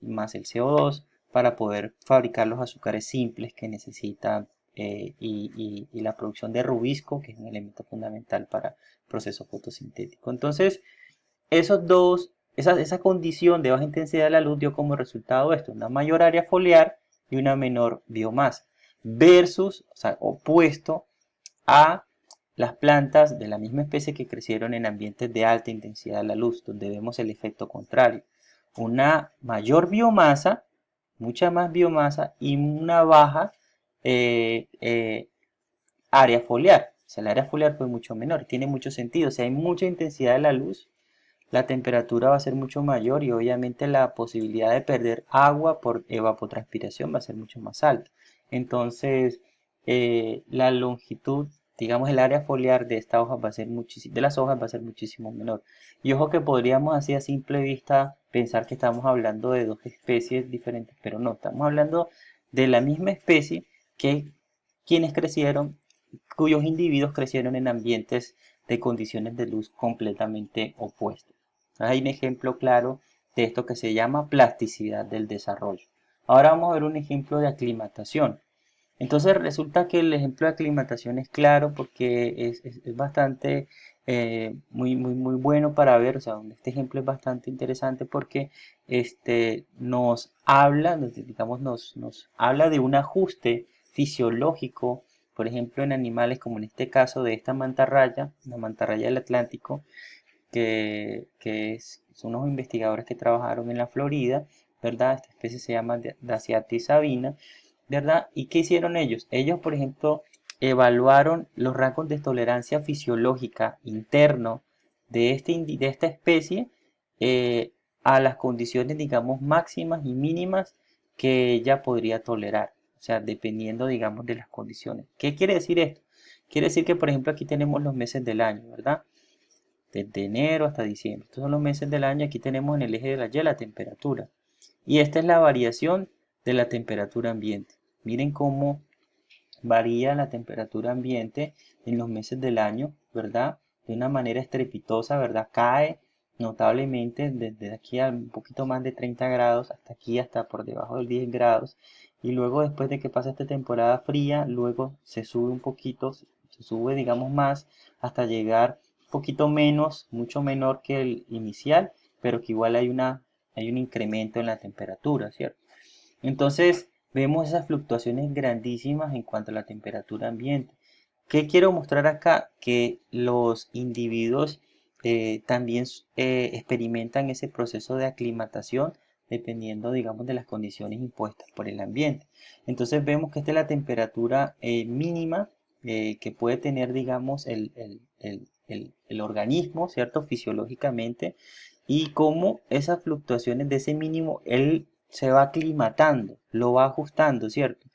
más el CO2 para poder fabricar los azúcares simples que necesitan y la producción de rubisco, que es un elemento fundamental para el proceso fotosintético. Entonces, esa condición de baja intensidad de la luz dio como resultado esto, una mayor área foliar y una menor biomasa, versus, o sea, opuesto a las plantas de la misma especie que crecieron en ambientes de alta intensidad de la luz, donde vemos el efecto contrario, una mayor biomasa, mucha más biomasa y una baja eh, eh, área foliar. O sea, el área foliar fue mucho menor, tiene mucho sentido, o sea, hay mucha intensidad de la luz, la temperatura va a ser mucho mayor y obviamente la posibilidad de perder agua por evapotranspiración va a ser mucho más alta. Entonces, la longitud, digamos el área foliar de esta hoja va a ser de las hojas va a ser muchísimo menor. Y ojo que podríamos así a simple vista pensar que estamos hablando de dos especies diferentes, pero no, estamos hablando de la misma especie que cuyos individuos crecieron en ambientes de condiciones de luz completamente opuestas. Hay un ejemplo claro de esto que se llama plasticidad del desarrollo. Ahora vamos a ver un ejemplo de aclimatación. Entonces resulta que el ejemplo de aclimatación es claro porque es bastante muy bueno para ver. O sea, este ejemplo es bastante interesante porque nos habla, nos habla de un ajuste fisiológico, por ejemplo, en animales como en este caso de esta mantarraya, la mantarraya del Atlántico, son unos investigadores que trabajaron en la Florida, ¿verdad? Esta especie se llama Daciatis sabina, ¿verdad? ¿Y qué hicieron ellos? Ellos, por ejemplo, evaluaron los rangos de tolerancia fisiológica interno de esta especie eh, a las condiciones, digamos, máximas y mínimas que ella podría tolerar. O sea, dependiendo, digamos, de las condiciones. ¿Qué quiere decir esto? Quiere decir que, por ejemplo, aquí tenemos los meses del año, ¿verdad? Desde enero hasta diciembre. Estos son los meses del año. Aquí tenemos en el eje de la Y la temperatura. Y esta es la variación de la temperatura ambiente. Miren cómo varía la temperatura ambiente en los meses del año, ¿verdad? De una manera estrepitosa, ¿verdad? Cae notablemente desde aquí a un poquito más de 30 grados hasta aquí, hasta por debajo de 10 grados. Y luego después de que pasa esta temporada fría, luego se sube un poquito, se sube digamos más hasta llegar un poquito menos, mucho menor que el inicial, pero que igual hay un incremento en la temperatura, ¿cierto? Entonces vemos esas fluctuaciones grandísimas en cuanto a la temperatura ambiente. ¿Qué quiero mostrar acá? Que los individuos también experimentan ese proceso de aclimatación dependiendo, digamos, de las condiciones impuestas por el ambiente. Entonces vemos que esta es la temperatura mínima que puede tener, digamos, el organismo, ¿cierto? Fisiológicamente, y cómo esas fluctuaciones de ese mínimo, él se va aclimatando, lo va ajustando, ¿cierto?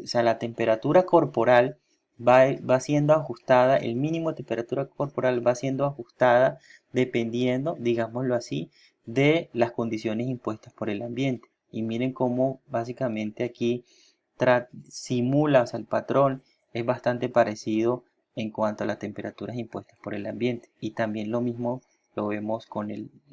O sea, la temperatura corporal va siendo ajustada, el mínimo de temperatura corporal va siendo ajustada dependiendo, digámoslo así, de las condiciones impuestas por el ambiente. Y miren cómo básicamente aquí simula, o sea, el patrón es bastante parecido en cuanto a las temperaturas impuestas por el ambiente. Y también lo mismo lo vemos con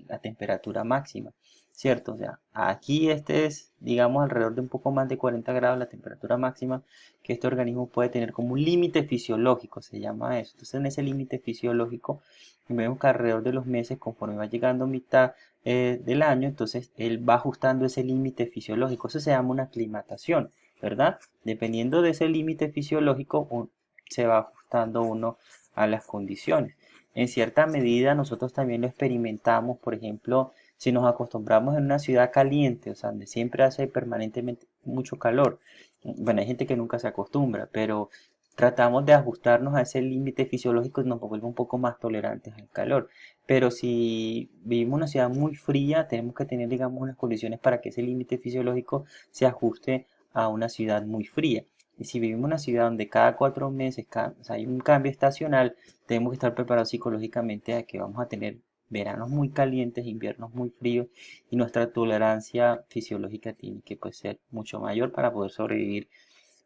la temperatura máxima, ¿cierto? O sea, aquí este es, digamos, alrededor de un poco más de 40 grados la temperatura máxima que este organismo puede tener como un límite fisiológico, se llama eso. Entonces, en ese límite fisiológico, vemos que alrededor de los meses, conforme va llegando a mitad del año, entonces él va ajustando ese límite fisiológico. Eso se llama una aclimatación, ¿verdad? Dependiendo de ese límite fisiológico, se va ajustando uno a las condiciones. En cierta medida nosotros también lo experimentamos, por ejemplo, si nos acostumbramos en una ciudad caliente, o sea, donde siempre hace permanentemente mucho calor. Bueno, hay gente que nunca se acostumbra, pero tratamos de ajustarnos a ese límite fisiológico y nos volvemos un poco más tolerantes al calor. Pero si vivimos en una ciudad muy fría, tenemos que tener, digamos, unas condiciones para que ese límite fisiológico se ajuste a una ciudad muy fría. Y si vivimos en una ciudad donde cada 4 meses o sea, hay un cambio estacional, tenemos que estar preparados psicológicamente a que vamos a tener veranos muy calientes, inviernos muy fríos y nuestra tolerancia fisiológica tiene que pues, ser mucho mayor para poder sobrevivir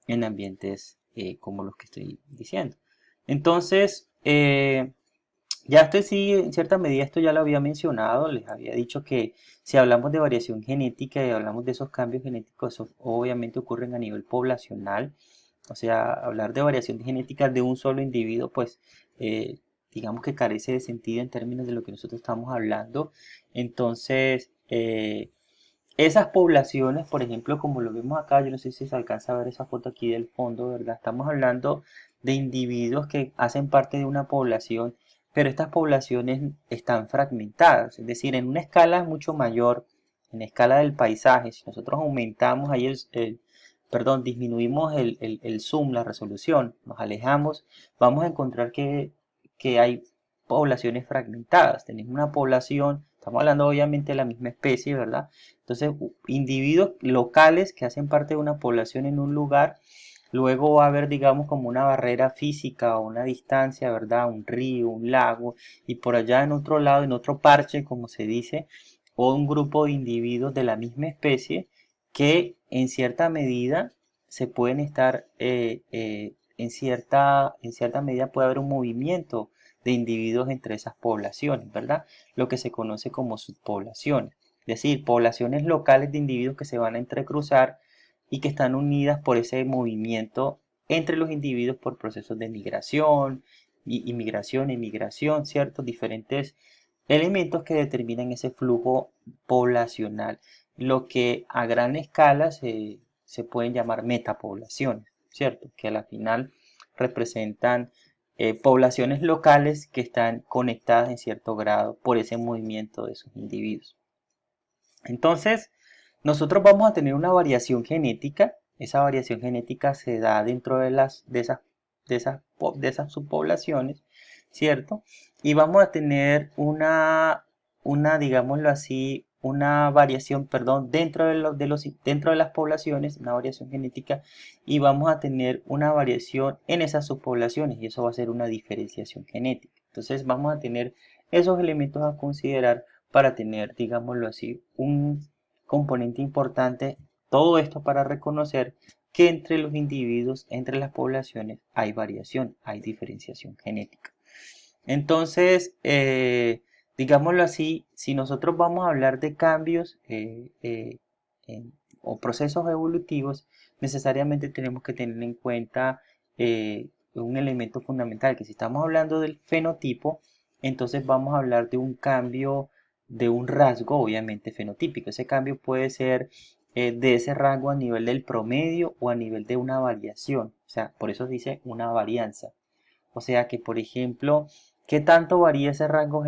en ambientes como los que estoy diciendo. Entonces, ya esto sí, en cierta medida esto ya lo había mencionado, les había dicho que si hablamos de variación genética y hablamos de esos cambios genéticos, eso obviamente ocurren a nivel poblacional. O sea, hablar de variación genética de un solo individuo, pues eh, digamos que carece de sentido en términos de lo que nosotros estamos hablando. Entonces, esas poblaciones, por ejemplo, como lo vemos acá, yo no sé si se alcanza a ver esa foto aquí del fondo, ¿verdad? Estamos hablando de individuos que hacen parte de una población, pero estas poblaciones están fragmentadas, es decir, en una escala mucho mayor, en la escala del paisaje, si nosotros aumentamos ahí perdón, disminuimos el zoom, la resolución, nos alejamos, vamos a encontrar que hay poblaciones fragmentadas. Tenemos una población, estamos hablando obviamente de la misma especie, ¿verdad? Entonces, individuos locales que hacen parte de una población en un lugar, luego va a haber, digamos, como una barrera física o una distancia, ¿verdad? Un río, un lago, y por allá en otro lado, en otro parche, como se dice, o un grupo de individuos de la misma especie que en cierta medida se pueden estar, en cierta medida puede haber un movimiento de individuos entre esas poblaciones, ¿verdad? Lo que se conoce como subpoblaciones. Es decir, poblaciones locales de individuos que se van a entrecruzar y que están unidas por ese movimiento entre los individuos por procesos de migración, inmigración, emigración, ¿cierto? Diferentes elementos que determinan ese flujo poblacional, lo que a gran escala se pueden llamar metapoblaciones, ¿cierto? Que a la final representan poblaciones locales que están conectadas en cierto grado por ese movimiento de esos individuos. Entonces, nosotros vamos a tener una variación genética. Esa variación genética se da dentro de esas subpoblaciones, ¿cierto? Y vamos a tener digámoslo así, una variación, perdón, dentro de las poblaciones, una variación genética, y vamos a tener una variación en esas subpoblaciones, y eso va a ser una diferenciación genética. Entonces vamos a tener esos elementos a considerar para tener, digámoslo así, un componente importante, todo esto para reconocer que entre los individuos, entre las poblaciones, hay variación, hay diferenciación genética. Entonces, digámoslo así, si nosotros vamos a hablar de cambios o procesos evolutivos, necesariamente tenemos que tener en cuenta un elemento fundamental, que si estamos hablando del fenotipo, entonces vamos a hablar de un cambio, de un rasgo, obviamente fenotípico. Ese cambio puede ser de ese rango a nivel del promedio o a nivel de una variación. O sea, por eso se dice una varianza. O sea que, por ejemplo, ¿qué tanto varía ese rango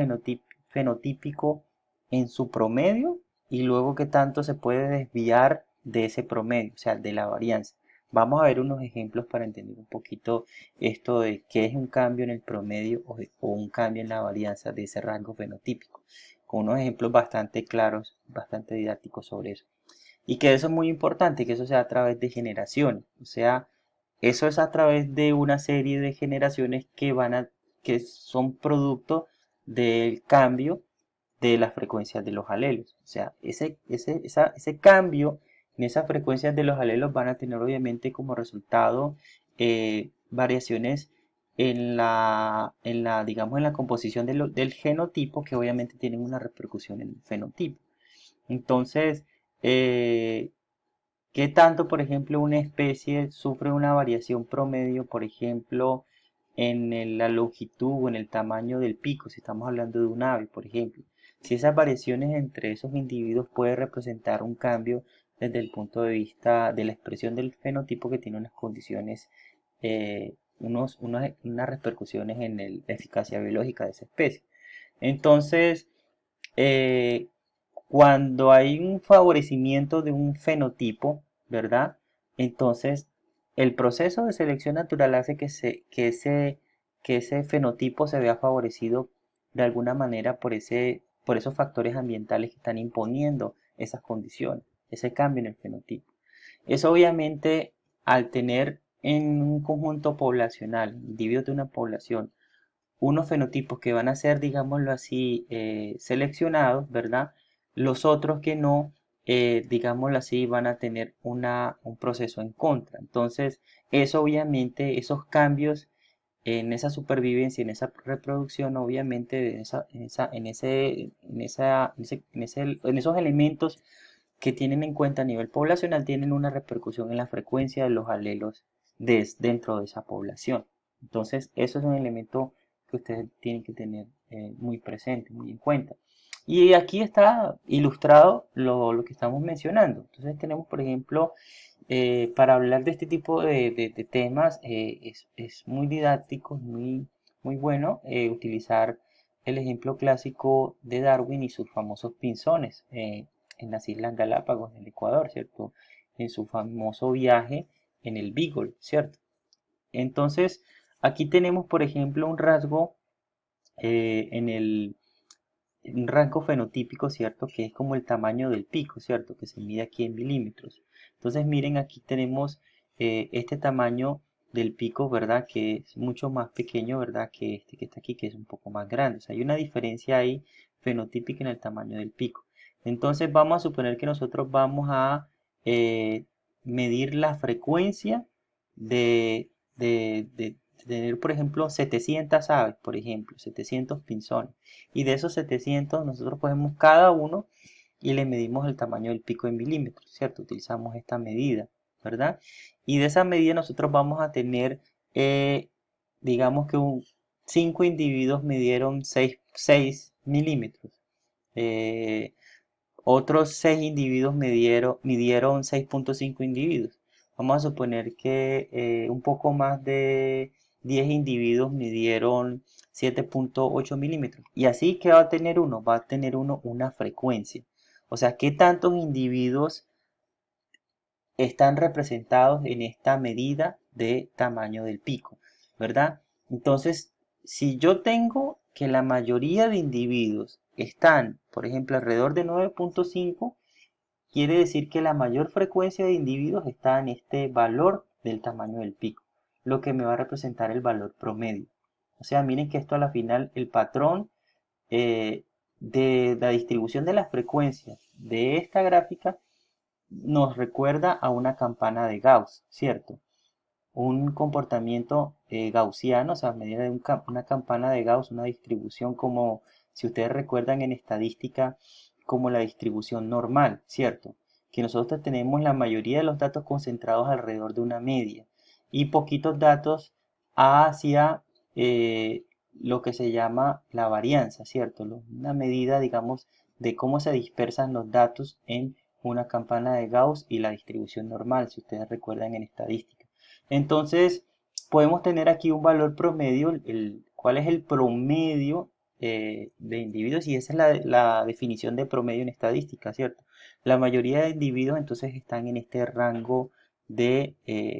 fenotípico en su promedio? Y luego, ¿qué tanto se puede desviar de ese promedio? O sea, de la varianza. Vamos a ver unos ejemplos para entender un poquito esto de qué es un cambio en el promedio o un cambio en la varianza de ese rango fenotípico. Con unos ejemplos bastante claros, bastante didácticos sobre eso. Y que eso es muy importante, que eso sea a través de generaciones. O sea, eso es a través de una serie de generaciones que son producto del cambio de las frecuencias de los alelos. O sea, ese cambio en esas frecuencias de los alelos van a tener obviamente como resultado variaciones digamos, en la composición del genotipo, que obviamente tienen una repercusión en el fenotipo. Entonces, eh, ¿qué tanto, por ejemplo, una especie sufre una variación promedio, por ejemplo, en la longitud o en el tamaño del pico, si estamos hablando de un ave, por ejemplo? Si esas variaciones entre esos individuos puede representar un cambio desde el punto de vista de la expresión del fenotipo que tiene unas condiciones, unas repercusiones en la eficacia biológica de esa especie. Entonces, eh, cuando hay un favorecimiento de un fenotipo, ¿verdad? Entonces, el proceso de selección natural hace que ese fenotipo se vea favorecido de alguna manera por esos factores ambientales que están imponiendo esas condiciones, ese cambio en el fenotipo. Eso obviamente, al tener en un conjunto poblacional, individuos de una población, unos fenotipos que van a ser, digámoslo así, seleccionados, ¿verdad? Los otros que no, digámoslo así, van a tener un proceso en contra. Entonces, eso obviamente, esos cambios en esa supervivencia, en esa reproducción, obviamente, en esos elementos que tienen en cuenta a nivel poblacional, tienen una repercusión en la frecuencia de los alelos dentro de esa población. Entonces, eso es un elemento que ustedes tienen que tener muy presente, muy en cuenta. Y aquí está ilustrado lo que estamos mencionando. Entonces tenemos, por ejemplo, para hablar de este tipo de temas, es muy didáctico, muy bueno utilizar el ejemplo clásico de Darwin y sus famosos pinzones en las Islas Galápagos, en el Ecuador, ¿cierto? En su famoso viaje en el Beagle, ¿cierto? Entonces, aquí tenemos, por ejemplo, un rasgo un rango fenotípico, ¿cierto? Que es como el tamaño del pico, ¿cierto? Que se mide aquí en milímetros. Entonces, miren, aquí tenemos este tamaño del pico, ¿verdad? Que es mucho más pequeño, ¿verdad? Que este que está aquí, que es un poco más grande. O sea, hay una diferencia ahí fenotípica en el tamaño del pico. Entonces, vamos a suponer que nosotros vamos a medir la frecuencia de tener, por ejemplo, 700 aves, por ejemplo, 700 pinzones. Y de esos 700 nosotros cogemos cada uno y le medimos el tamaño del pico en milímetros, ¿cierto? Utilizamos esta medida, ¿verdad? Y de esa medida nosotros vamos a tener, digamos que 5 individuos midieron 6 milímetros. Otros 6 individuos midieron 6,5 individuos. Vamos a suponer que un poco más de 10 individuos midieron 7,8 milímetros. Y así, ¿qué va a tener uno? Va a tener uno una frecuencia. O sea, ¿qué tantos individuos están representados en esta medida de tamaño del pico? ¿Verdad? Entonces, si yo tengo que la mayoría de individuos están, por ejemplo, alrededor de 9,5, quiere decir que la mayor frecuencia de individuos está en este valor del tamaño del pico, lo que me va a representar el valor promedio. O sea, miren que esto a la final, el patrón de la distribución de las frecuencias de esta gráfica nos recuerda a una campana de Gauss, ¿cierto? Un comportamiento gaussiano, o sea, a medida de una campana de Gauss, una distribución como, si ustedes recuerdan en estadística, como la distribución normal, ¿cierto? Que nosotros tenemos la mayoría de los datos concentrados alrededor de una media y poquitos datos hacia lo que se llama la varianza, ¿cierto? Una medida, digamos, de cómo se dispersan los datos en una campana de Gauss y la distribución normal, si ustedes recuerdan en estadística. Entonces, podemos tener aquí un valor promedio, ¿cuál es el promedio de individuos? Y esa es la definición de promedio en estadística, ¿cierto? La mayoría de individuos entonces están en este rango de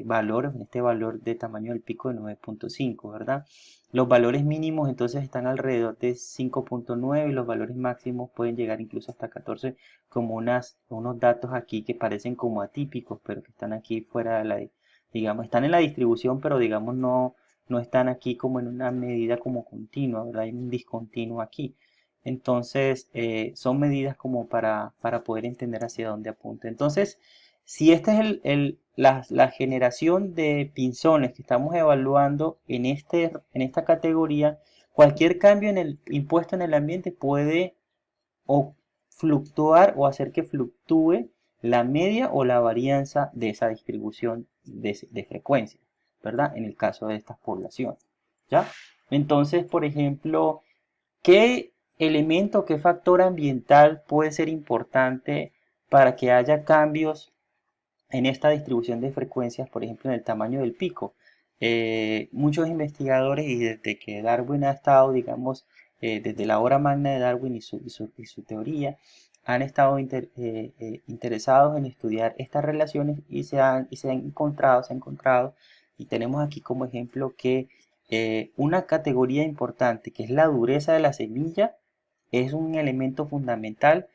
valor, en este valor de tamaño del pico de 9,5, ¿verdad? Los valores mínimos entonces están alrededor de 5,9 y los valores máximos pueden llegar incluso hasta 14, como unos datos aquí que parecen como atípicos, pero que están aquí fuera de digamos, están en la distribución, pero digamos no están aquí como en una medida como continua, ¿verdad? Hay un discontinuo aquí. Entonces, son medidas como para poder entender hacia dónde apunta. Entonces, si esta es la generación de pinzones que estamos evaluando en esta categoría, cualquier cambio en el impuesto en el ambiente puede o fluctuar o hacer que fluctúe la media o la varianza de esa distribución de frecuencia, ¿verdad? En el caso de estas poblaciones, ¿ya? Entonces, por ejemplo, ¿qué elemento, qué factor ambiental puede ser importante para que haya cambios en esta distribución de frecuencias, por ejemplo, en el tamaño del pico? Muchos investigadores, y desde que Darwin ha estado, digamos, desde la obra magna de Darwin y su teoría, han estado interesados en estudiar estas relaciones y se han encontrado, y tenemos aquí como ejemplo que una categoría importante, que es la dureza de la semilla, es un elemento fundamental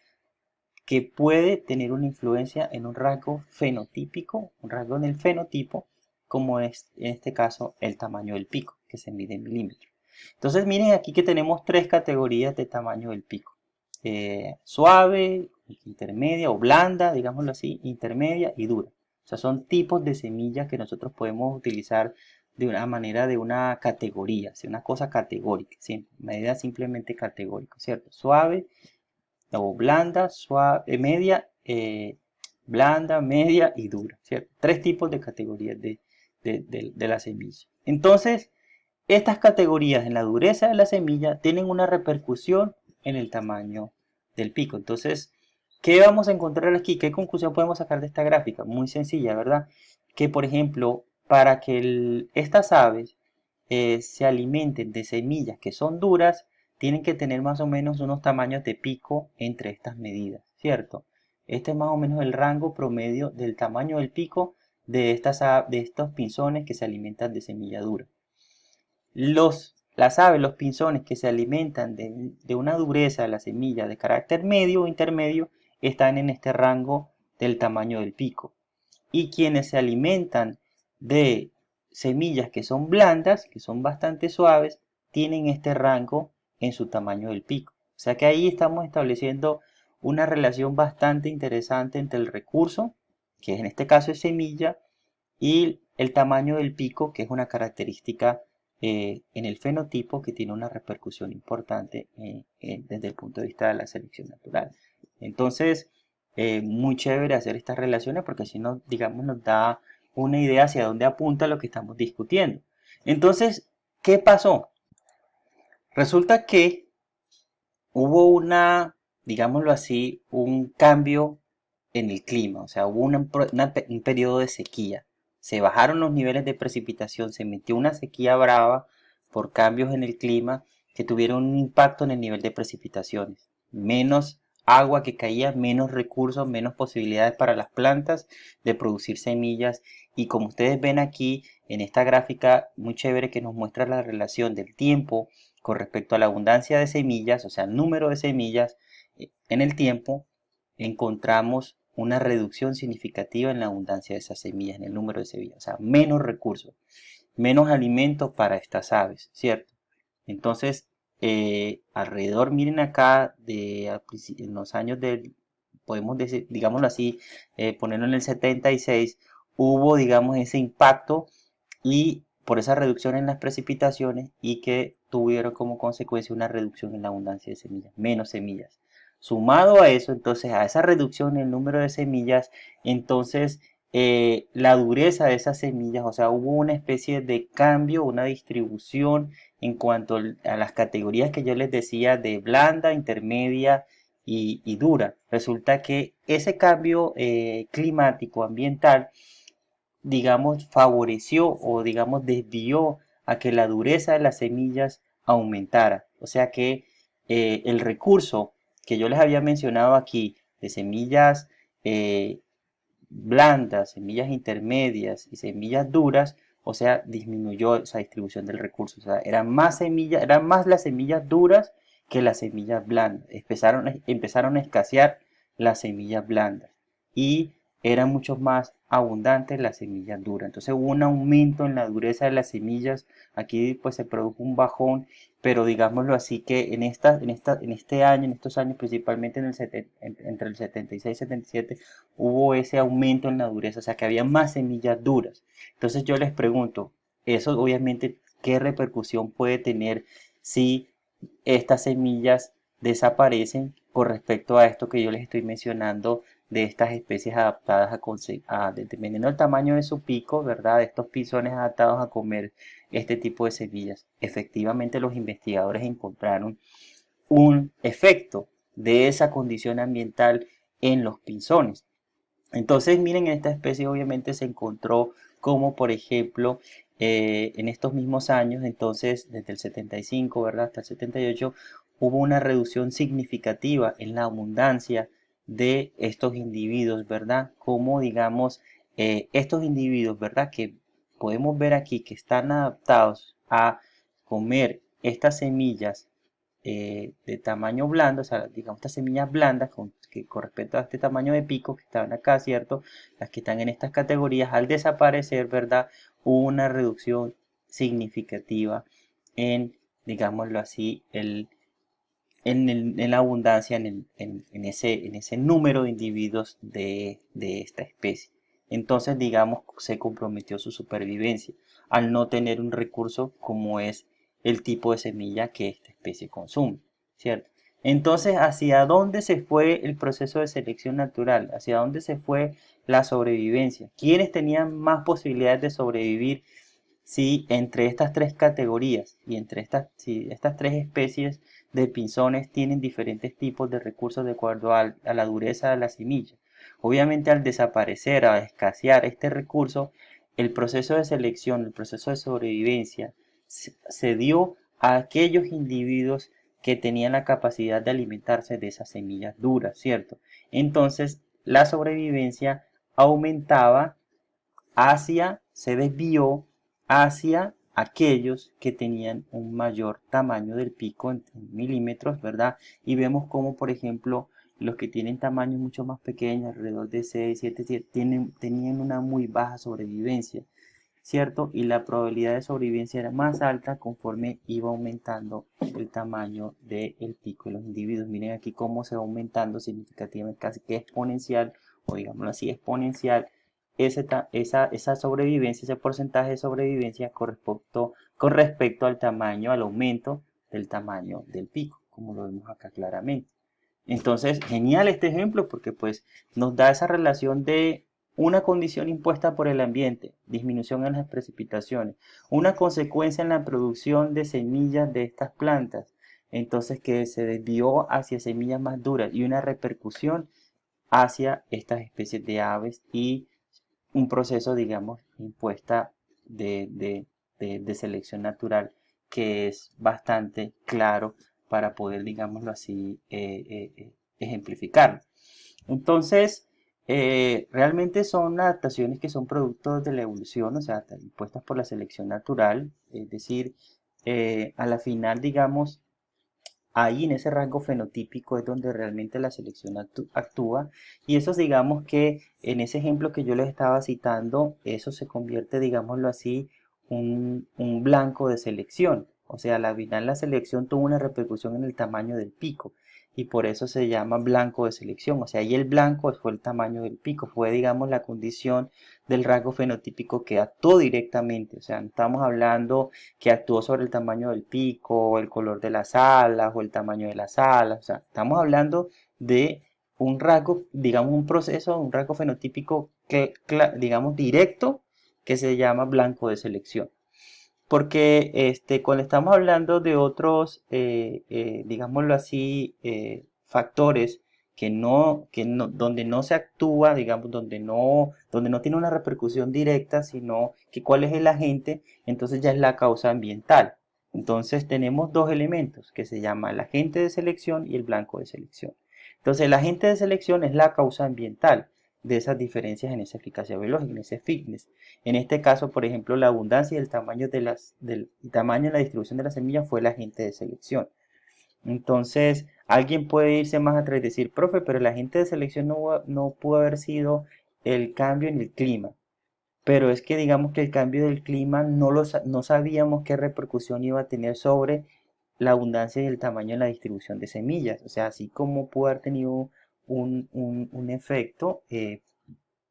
que puede tener una influencia en un rasgo fenotípico, un rasgo en el fenotipo, como es en este caso el tamaño del pico, que se mide en milímetros. Entonces miren aquí que tenemos tres categorías de tamaño del pico. Suave, intermedia o blanda, digámoslo así, intermedia y dura. O sea, son tipos de semillas que nosotros podemos utilizar de una manera de una categoría, una cosa categórica, ¿sí? Medida simplemente categórica, ¿cierto? Suave, o blanda, suave, media, blanda, media y dura, ¿cierto? Tres tipos de categorías de la semilla. Entonces, estas categorías en la dureza de la semilla tienen una repercusión en el tamaño del pico. Entonces, ¿qué vamos a encontrar aquí? ¿Qué conclusión podemos sacar de esta gráfica? Muy sencilla, ¿verdad? Que, por ejemplo, para que estas aves se alimenten de semillas que son duras, tienen que tener más o menos unos tamaños de pico entre estas medidas, ¿cierto? Este es más o menos el rango promedio del tamaño del pico de estos pinzones que se alimentan de semilla dura. Las aves, los pinzones que se alimentan de una dureza de la semilla de carácter medio o intermedio, están en este rango del tamaño del pico. Y quienes se alimentan de semillas que son blandas, que son bastante suaves, tienen este rango en su tamaño del pico. O sea que ahí estamos estableciendo una relación bastante interesante entre el recurso que en este caso es semilla, y el tamaño del pico, que es una característica en el fenotipo que tiene una repercusión importante desde el punto de vista de la selección natural. Entonces, muy chévere hacer estas relaciones porque así nos, digamos, nos da una idea hacia dónde apunta lo que estamos discutiendo. Entonces, ¿qué pasó? Resulta que hubo digámoslo así, un cambio en el clima, o sea, hubo un periodo de sequía. Se bajaron los niveles de precipitación, se metió una sequía brava por cambios en el clima que tuvieron un impacto en el nivel de precipitaciones. Menos agua que caía, menos recursos, menos posibilidades para las plantas de producir semillas. Y como ustedes ven aquí en esta gráfica muy chévere que nos muestra la relación del tiempo con respecto a la abundancia de semillas, o sea, número de semillas en el tiempo, encontramos una reducción significativa en la abundancia de esas semillas, en el número de semillas, o sea, menos recursos, menos alimentos para estas aves, ¿cierto? Entonces, alrededor, miren acá, en los años del, podemos decir, digámoslo así, ponerlo en el 76, hubo, digamos, ese impacto y por esa reducción en las precipitaciones y que tuvieron como consecuencia una reducción en la abundancia de semillas, menos semillas. Sumado a eso, entonces, a esa reducción en el número de semillas, entonces la dureza de esas semillas, o sea, hubo una especie de cambio, una distribución en cuanto a las categorías que yo les decía de blanda, intermedia y dura. Resulta que ese cambio climático, ambiental, digamos, favoreció o digamos desvió a que la dureza de las semillas aumentara. O sea que el recurso que yo les había mencionado aquí de semillas eh, blandas, semillas intermedias y semillas duras, o sea, disminuyó esa distribución del recurso. O sea, eran más las semillas duras que las semillas blandas. Empezaron a escasear las semillas blandas y eran mucho más abundantes las semillas duras. Entonces hubo un aumento en la dureza de las semillas. Aquí pues se produjo un bajón, pero digámoslo así que en este año, en estos años, principalmente entre el 76 y 77, hubo ese aumento en la dureza, o sea que había más semillas duras. Entonces yo les pregunto, eso obviamente, ¿qué repercusión puede tener si estas semillas desaparecen con respecto a esto que yo les estoy mencionando de estas especies adaptadas dependiendo del tamaño de su pico, ¿verdad? De estos pisones adaptados a comer este tipo de semillas? Efectivamente, los investigadores encontraron un efecto de esa condición ambiental en los pinzones. Entonces, miren, en esta especie obviamente se encontró como, por ejemplo, en estos mismos años, entonces desde el 75, ¿verdad? Hasta el 78, hubo una reducción significativa en la abundancia de estos individuos, ¿verdad? Como, digamos, estos individuos, ¿verdad? Que podemos ver aquí que están adaptados a comer estas semillas de tamaño blando, o sea, digamos estas semillas blandas con respecto a este tamaño de pico que estaban acá, ¿cierto? Las que están en estas categorías, al desaparecer, ¿verdad? Hubo una reducción significativa en, digámoslo así, en la abundancia, en ese número de individuos de esta especie. Entonces, digamos, se comprometió su supervivencia al no tener un recurso como es el tipo de semilla que esta especie consume, ¿cierto? Entonces, ¿hacia dónde se fue el proceso de selección natural? ¿Hacia dónde se fue la sobrevivencia? ¿Quiénes tenían más posibilidades de sobrevivir si entre estas tres categorías y entre si estas tres especies de pinzones tienen diferentes tipos de recursos de acuerdo a la dureza de la semilla? Obviamente, al desaparecer, a escasear este recurso, el proceso de selección, el proceso de sobrevivencia se dio a aquellos individuos que tenían la capacidad de alimentarse de esas semillas duras, ¿cierto? Entonces, la sobrevivencia aumentaba se desvió hacia aquellos que tenían un mayor tamaño del pico en milímetros, ¿verdad? Y vemos como, por ejemplo, los que tienen tamaños mucho más pequeños, alrededor de 6, 7, 7 tenían una muy baja sobrevivencia, ¿cierto? Y la probabilidad de sobrevivencia era más alta conforme iba aumentando el tamaño del pico de los individuos. Miren aquí cómo se va aumentando significativamente, casi que exponencial, o digámoslo así, exponencial, esa sobrevivencia, ese porcentaje de sobrevivencia con respecto al tamaño, al aumento del tamaño del pico, como lo vemos acá claramente. Entonces, genial este ejemplo porque pues nos da esa relación de una condición impuesta por el ambiente, disminución en las precipitaciones, una consecuencia en la producción de semillas de estas plantas, entonces que se desvió hacia semillas más duras y una repercusión hacia estas especies de aves y un proceso, digamos, impuesta de selección natural que es bastante claro para poder, digámoslo así, ejemplificarlo. Entonces, realmente son adaptaciones que son productos de la evolución, o sea, impuestas por la selección natural, es decir, a la final, digamos, ahí en ese rango fenotípico es donde realmente la selección actúa y eso digamos que en ese ejemplo que yo les estaba citando, eso se convierte, digámoslo así, un blanco de selección. O sea, al final la selección tuvo una repercusión en el tamaño del pico y por eso se llama blanco de selección. O sea, ahí el blanco fue el tamaño del pico, fue, digamos, la condición del rasgo fenotípico que actuó directamente. O sea, no estamos hablando que actuó sobre el tamaño del pico, el color de las alas o el tamaño de las alas. O sea, estamos hablando de un rasgo, digamos, un proceso, un rasgo fenotípico que, digamos, directo que se llama blanco de selección. Porque cuando estamos hablando de otros, digámoslo así, factores donde no se actúa, digamos, donde no tiene una repercusión directa, sino que cuál es el agente, entonces ya es la causa ambiental. Entonces tenemos dos elementos que se llama el agente de selección y el blanco de selección. Entonces el agente de selección es la causa ambiental de esas diferencias en esa eficacia biológica, en ese fitness. En este caso, por ejemplo, la abundancia y el tamaño del tamaño y la distribución de las semillas fue el agente de selección. Entonces, alguien puede irse más atrás y decir, profe, pero el agente de selección no pudo haber sido el cambio en el clima. Pero es que digamos que el cambio del clima no sabíamos qué repercusión iba a tener sobre la abundancia y el tamaño en la distribución de semillas. O sea, así como pudo haber tenido un efecto,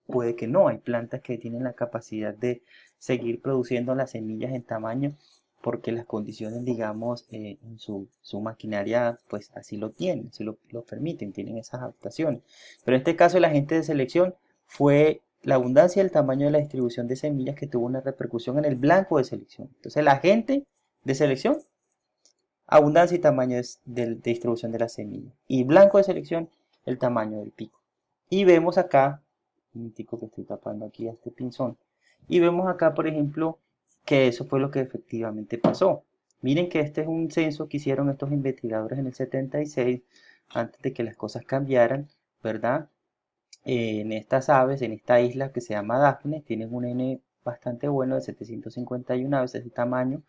puede que no. Hay plantas que tienen la capacidad de seguir produciendo las semillas en tamaño porque las condiciones, digamos, en su maquinaria, pues así lo tienen, así lo permiten, tienen esas adaptaciones. Pero en este caso, el agente de selección fue la abundancia y el tamaño de la distribución de semillas que tuvo una repercusión en el blanco de selección. Entonces, el agente de selección, abundancia y tamaño de distribución de las semillas. Y blanco de selección, el tamaño del pico. Y vemos acá un tico que estoy tapando aquí a este pinzón. Y vemos acá, por ejemplo, que eso fue lo que efectivamente pasó. Miren que este es un censo que hicieron estos investigadores en el 76, antes de que las cosas cambiaran, ¿verdad? En estas aves, en esta isla que se llama Dafne, tienen un N bastante bueno de 751 aves, es el tamaño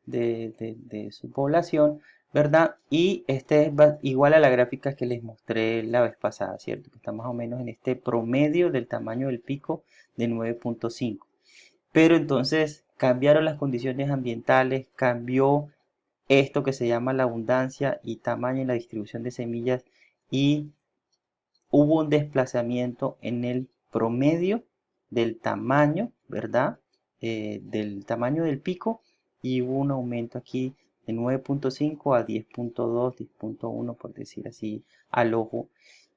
de su población, ¿verdad? Y este es igual a la gráfica que les mostré la vez pasada, ¿cierto? Que está más o menos en este promedio del tamaño del pico de 9.5. Pero entonces cambiaron las condiciones ambientales, cambió esto que se llama la abundancia y tamaño en la distribución de semillas y hubo un desplazamiento en el promedio del tamaño, ¿verdad? Del tamaño del pico y hubo un aumento aquí de 9.5 a 10.2, 10.1 por decir así al ojo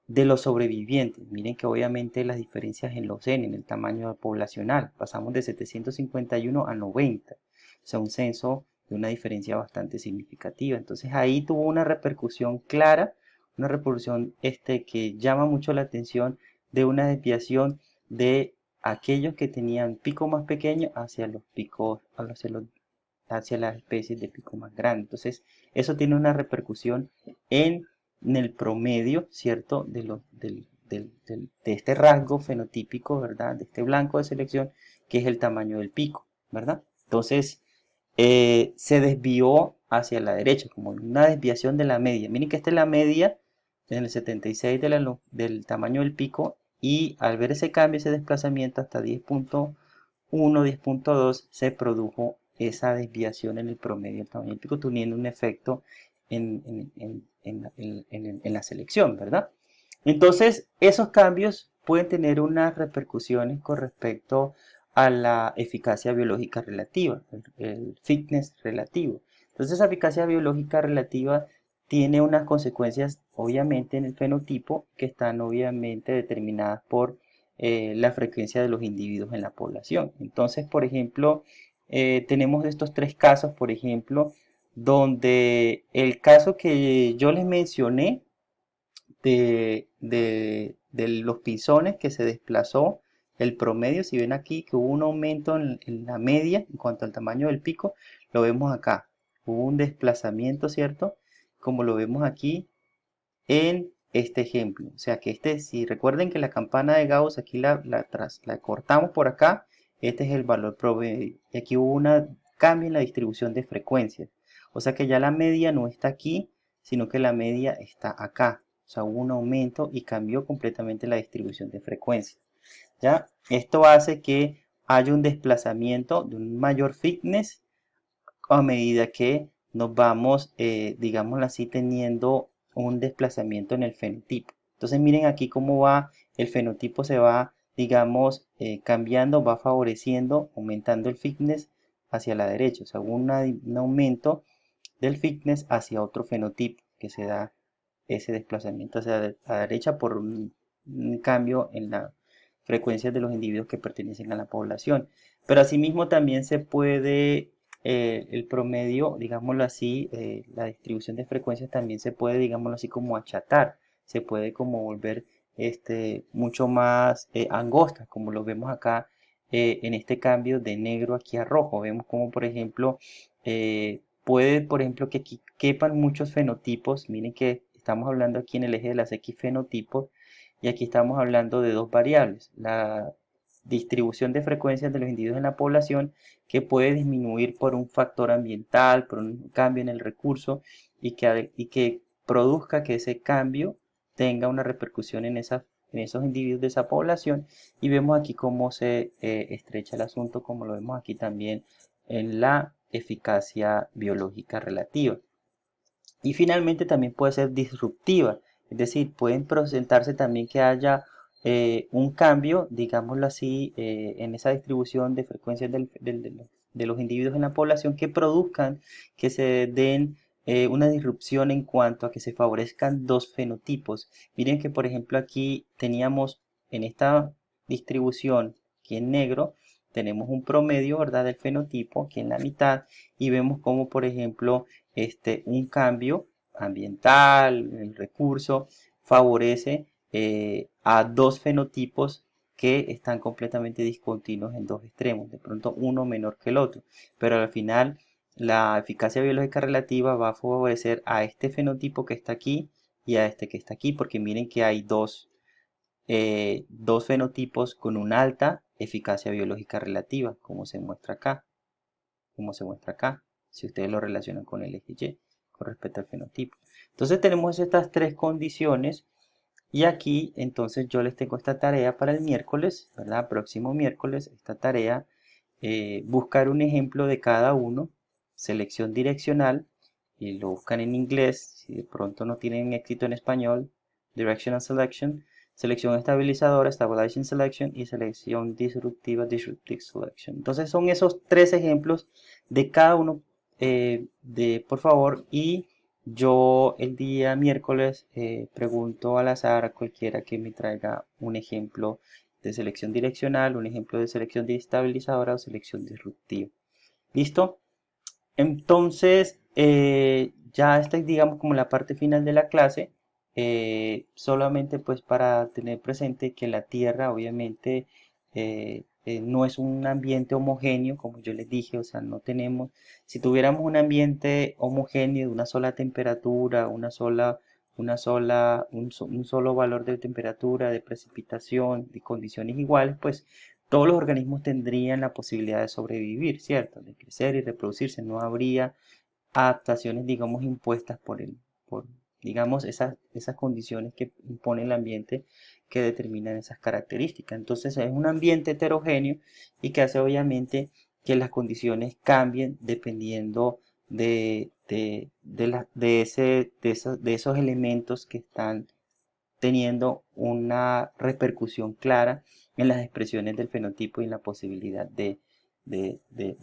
de los sobrevivientes. Miren que obviamente las diferencias en los N, en el tamaño poblacional, pasamos de 751 a 90, o sea, un censo de una diferencia bastante significativa. Entonces ahí tuvo una repercusión clara, una repercusión que llama mucho la atención de una desviación de aquellos que tenían pico más pequeño hacia los picos, hacia las especies de pico más grande. Entonces, eso tiene una repercusión en el promedio, ¿cierto? De este rasgo fenotípico, ¿verdad? De este blanco de selección, que es el tamaño del pico, ¿verdad? Entonces, se desvió hacia la derecha, como una desviación de la media. Miren que esta es la media en el 76 del tamaño del pico y al ver ese cambio, ese desplazamiento hasta 10.1, 10.2, se produjo esa desviación en el promedio del tamaño del pico, teniendo un efecto en la selección, ¿verdad? Entonces, esos cambios pueden tener unas repercusiones con respecto a la eficacia biológica relativa, el fitness relativo. Entonces, la eficacia biológica relativa tiene unas consecuencias obviamente en el fenotipo que están obviamente determinadas por la frecuencia de los individuos en la población. Entonces, por ejemplo, tenemos estos tres casos, por ejemplo, donde el caso que yo les mencioné de los pisones que se desplazó el promedio, si ven aquí que hubo un aumento en la media en cuanto al tamaño del pico, lo vemos acá, hubo un desplazamiento, ¿cierto? Como lo vemos aquí en este ejemplo, o sea que si recuerden que la campana de Gauss aquí la cortamos por acá, este es el valor promedio, y aquí hubo un cambio en la distribución de frecuencias, o sea que ya la media no está aquí, sino que la media está acá. O sea, hubo un aumento y cambió completamente la distribución de frecuencias. ¿Ya? Esto hace que haya un desplazamiento de un mayor fitness a medida que nos vamos, digámoslo así, teniendo un desplazamiento en el fenotipo. Entonces miren aquí cómo va, el fenotipo se va, digamos, cambiando, va favoreciendo, aumentando el fitness hacia la derecha. O sea, hubo un aumento del fitness hacia otro fenotipo que se da ese desplazamiento hacia la derecha por un cambio en la frecuencia de los individuos que pertenecen a la población. Pero asimismo también se puede, el promedio, digámoslo así, la distribución de frecuencias también se puede, digámoslo así, como achatar, se puede como volver mucho más angosta, como lo vemos acá en este cambio de negro aquí a rojo. Vemos como, por ejemplo, puede, por ejemplo, que aquí quepan muchos fenotipos. Miren que estamos hablando aquí en el eje de las X fenotipos y aquí estamos hablando de dos variables. La distribución de frecuencias de los individuos en la población que puede disminuir por un factor ambiental, por un cambio en el recurso y que produzca que ese cambio tenga una repercusión en esos individuos de esa población. Y vemos aquí cómo se estrecha el asunto, como lo vemos aquí también en la eficacia biológica relativa. Y finalmente también puede ser disruptiva, es decir, pueden presentarse también que haya un cambio, digámoslo así, en esa distribución de frecuencias de los individuos en la población que produzcan que se den una disrupción en cuanto a que se favorezcan dos fenotipos. Miren que por ejemplo aquí teníamos en esta distribución, aquí en negro, tenemos un promedio, ¿verdad?, del fenotipo, aquí en la mitad, y vemos como por ejemplo un cambio ambiental, el recurso, favorece a dos fenotipos que están completamente discontinuos en dos extremos, de pronto uno menor que el otro, pero al final la eficacia biológica relativa va a favorecer a este fenotipo que está aquí y a este que está aquí, porque miren que hay dos fenotipos con una alta eficacia biológica relativa, como se muestra acá, si ustedes lo relacionan con el eje Y con respecto al fenotipo. Entonces tenemos estas tres condiciones y aquí entonces yo les tengo esta tarea para el miércoles, ¿verdad? Próximo miércoles, esta tarea, buscar un ejemplo de cada uno, selección direccional, y lo buscan en inglés, si de pronto no tienen éxito en español, directional selection, selección estabilizadora, stabilizing selection, y selección disruptiva, disruptive selection. Entonces son esos tres ejemplos de cada uno, por favor, y yo el día miércoles pregunto al azar a cualquiera que me traiga un ejemplo de selección direccional, un ejemplo de selección estabilizadora o selección disruptiva. ¿Listo? Entonces, ya esta es, digamos, como la parte final de la clase. Solamente pues para tener presente que la Tierra obviamente no es un ambiente homogéneo, como yo les dije, o sea, no tenemos, si tuviéramos un ambiente homogéneo de una sola temperatura, un solo valor de temperatura, de precipitación, de condiciones iguales, pues todos los organismos tendrían la posibilidad de sobrevivir, ¿cierto? De crecer y reproducirse. No habría adaptaciones, digamos, impuestas por digamos, esas condiciones que impone el ambiente que determinan esas características. Entonces es un ambiente heterogéneo y que hace obviamente que las condiciones cambien dependiendo de esos elementos que están teniendo una repercusión clara en las expresiones del fenotipo y en la posibilidad de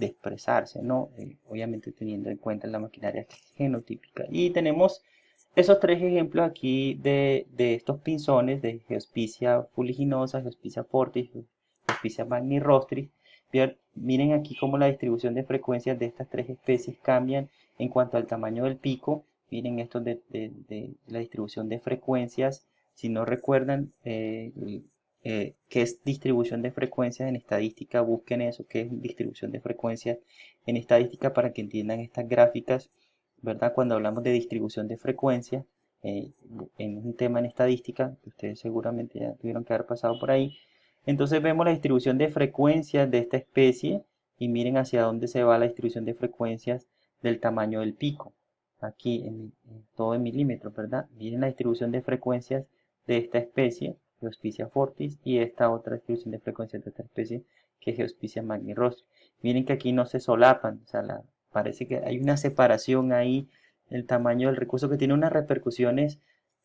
expresarse, ¿no? Obviamente teniendo en cuenta la maquinaria genotípica. Y tenemos esos tres ejemplos aquí de estos pinzones de Geospicia fuliginosa, Geospicia fortis, Geospicia magnirostris. Miren aquí cómo la distribución de frecuencias de estas tres especies cambian en cuanto al tamaño del pico. Miren esto de la distribución de frecuencias. Si no recuerdan qué es distribución de frecuencias en estadística, busquen eso, qué es distribución de frecuencias en estadística para que entiendan estas gráficas, ¿verdad? Cuando hablamos de distribución de frecuencias en un tema en estadística, que ustedes seguramente ya tuvieron que haber pasado por ahí. Entonces vemos la distribución de frecuencias de esta especie y miren hacia dónde se va la distribución de frecuencias del tamaño del pico. Aquí en todo en milímetros, ¿verdad? Miren la distribución de frecuencias de esta especie, Geospicia fortis, y esta otra distribución de frecuencias de esta especie, que es Geospicia magnirostris. Miren que aquí no se solapan, o sea, parece que hay una separación ahí, el tamaño del recurso que tiene unas repercusiones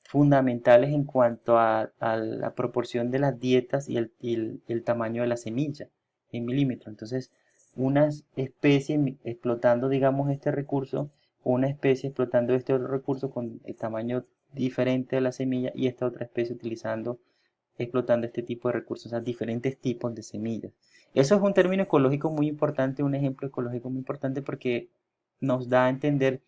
fundamentales en cuanto a la proporción de las dietas y el tamaño de la semilla en milímetros. Entonces, una especie explotando, digamos, este recurso, una especie explotando este otro recurso con el tamaño diferente de la semilla y esta otra especie explotando este tipo de recursos, o sea, diferentes tipos de semillas. Eso es un término ecológico muy importante, un ejemplo ecológico muy importante porque nos da a entender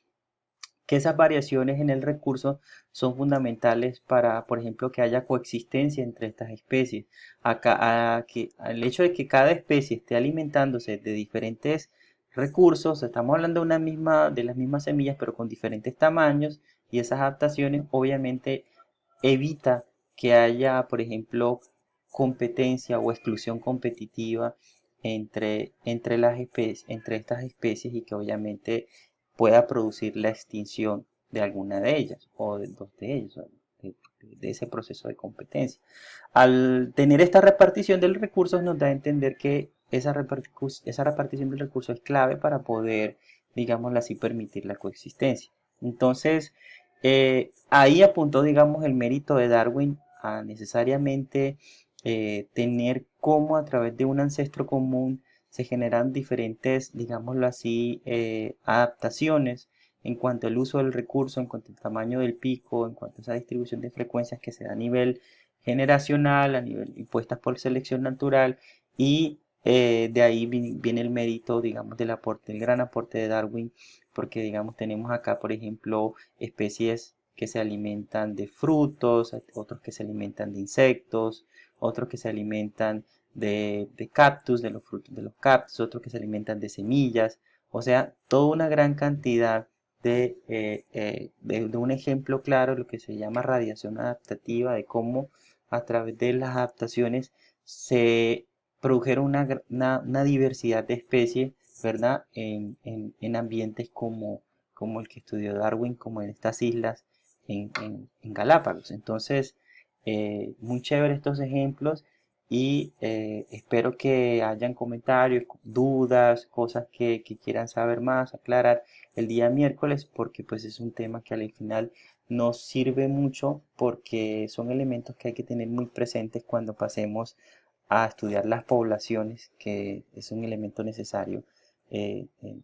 que esas variaciones en el recurso son fundamentales para, por ejemplo, que haya coexistencia entre estas especies. El hecho de que cada especie esté alimentándose de diferentes recursos, estamos hablando de las mismas semillas, pero con diferentes tamaños, y esas adaptaciones obviamente evita que haya, por ejemplo, competencia o exclusión competitiva entre estas especies y que obviamente pueda producir la extinción de alguna de ellas o de dos de ellas, de ese proceso de competencia. Al tener esta repartición de los recursos nos da a entender que esa repartición del recurso es clave para poder, digámoslo así, permitir la coexistencia. Entonces, ahí apuntó, digamos, el mérito de Darwin a necesariamente tener cómo a través de un ancestro común se generan diferentes, digámoslo así, adaptaciones en cuanto al uso del recurso, en cuanto al tamaño del pico, en cuanto a esa distribución de frecuencias que se da a nivel generacional, a nivel impuestas por selección natural, y de ahí viene el mérito, digamos, del aporte, el gran aporte de Darwin, porque, digamos, tenemos acá, por ejemplo, especies que se alimentan de frutos, otros que se alimentan de insectos, otros que se alimentan de cactus, de los frutos de los cactus, otros que se alimentan de semillas, o sea, toda una gran cantidad de un ejemplo claro, lo que se llama radiación adaptativa, de cómo a través de las adaptaciones se produjeron una diversidad de especies, ¿verdad? En ambientes como el que estudió Darwin, como en estas islas en Galápagos. Entonces, muy chévere estos ejemplos y espero que hayan comentarios, dudas, cosas que quieran saber más, aclarar el día miércoles, porque pues es un tema que al final nos sirve mucho porque son elementos que hay que tener muy presentes cuando pasemos a estudiar las poblaciones, que es un elemento necesario eh, eh,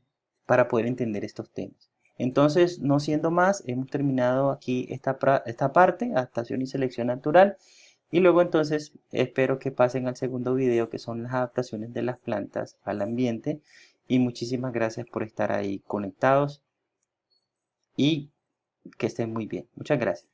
para poder entender estos temas. Entonces, no siendo más, hemos terminado aquí esta parte, adaptación y selección natural. Y luego entonces espero que pasen al segundo video, que son las adaptaciones de las plantas al ambiente. Y muchísimas gracias por estar ahí conectados y que estén muy bien. Muchas gracias.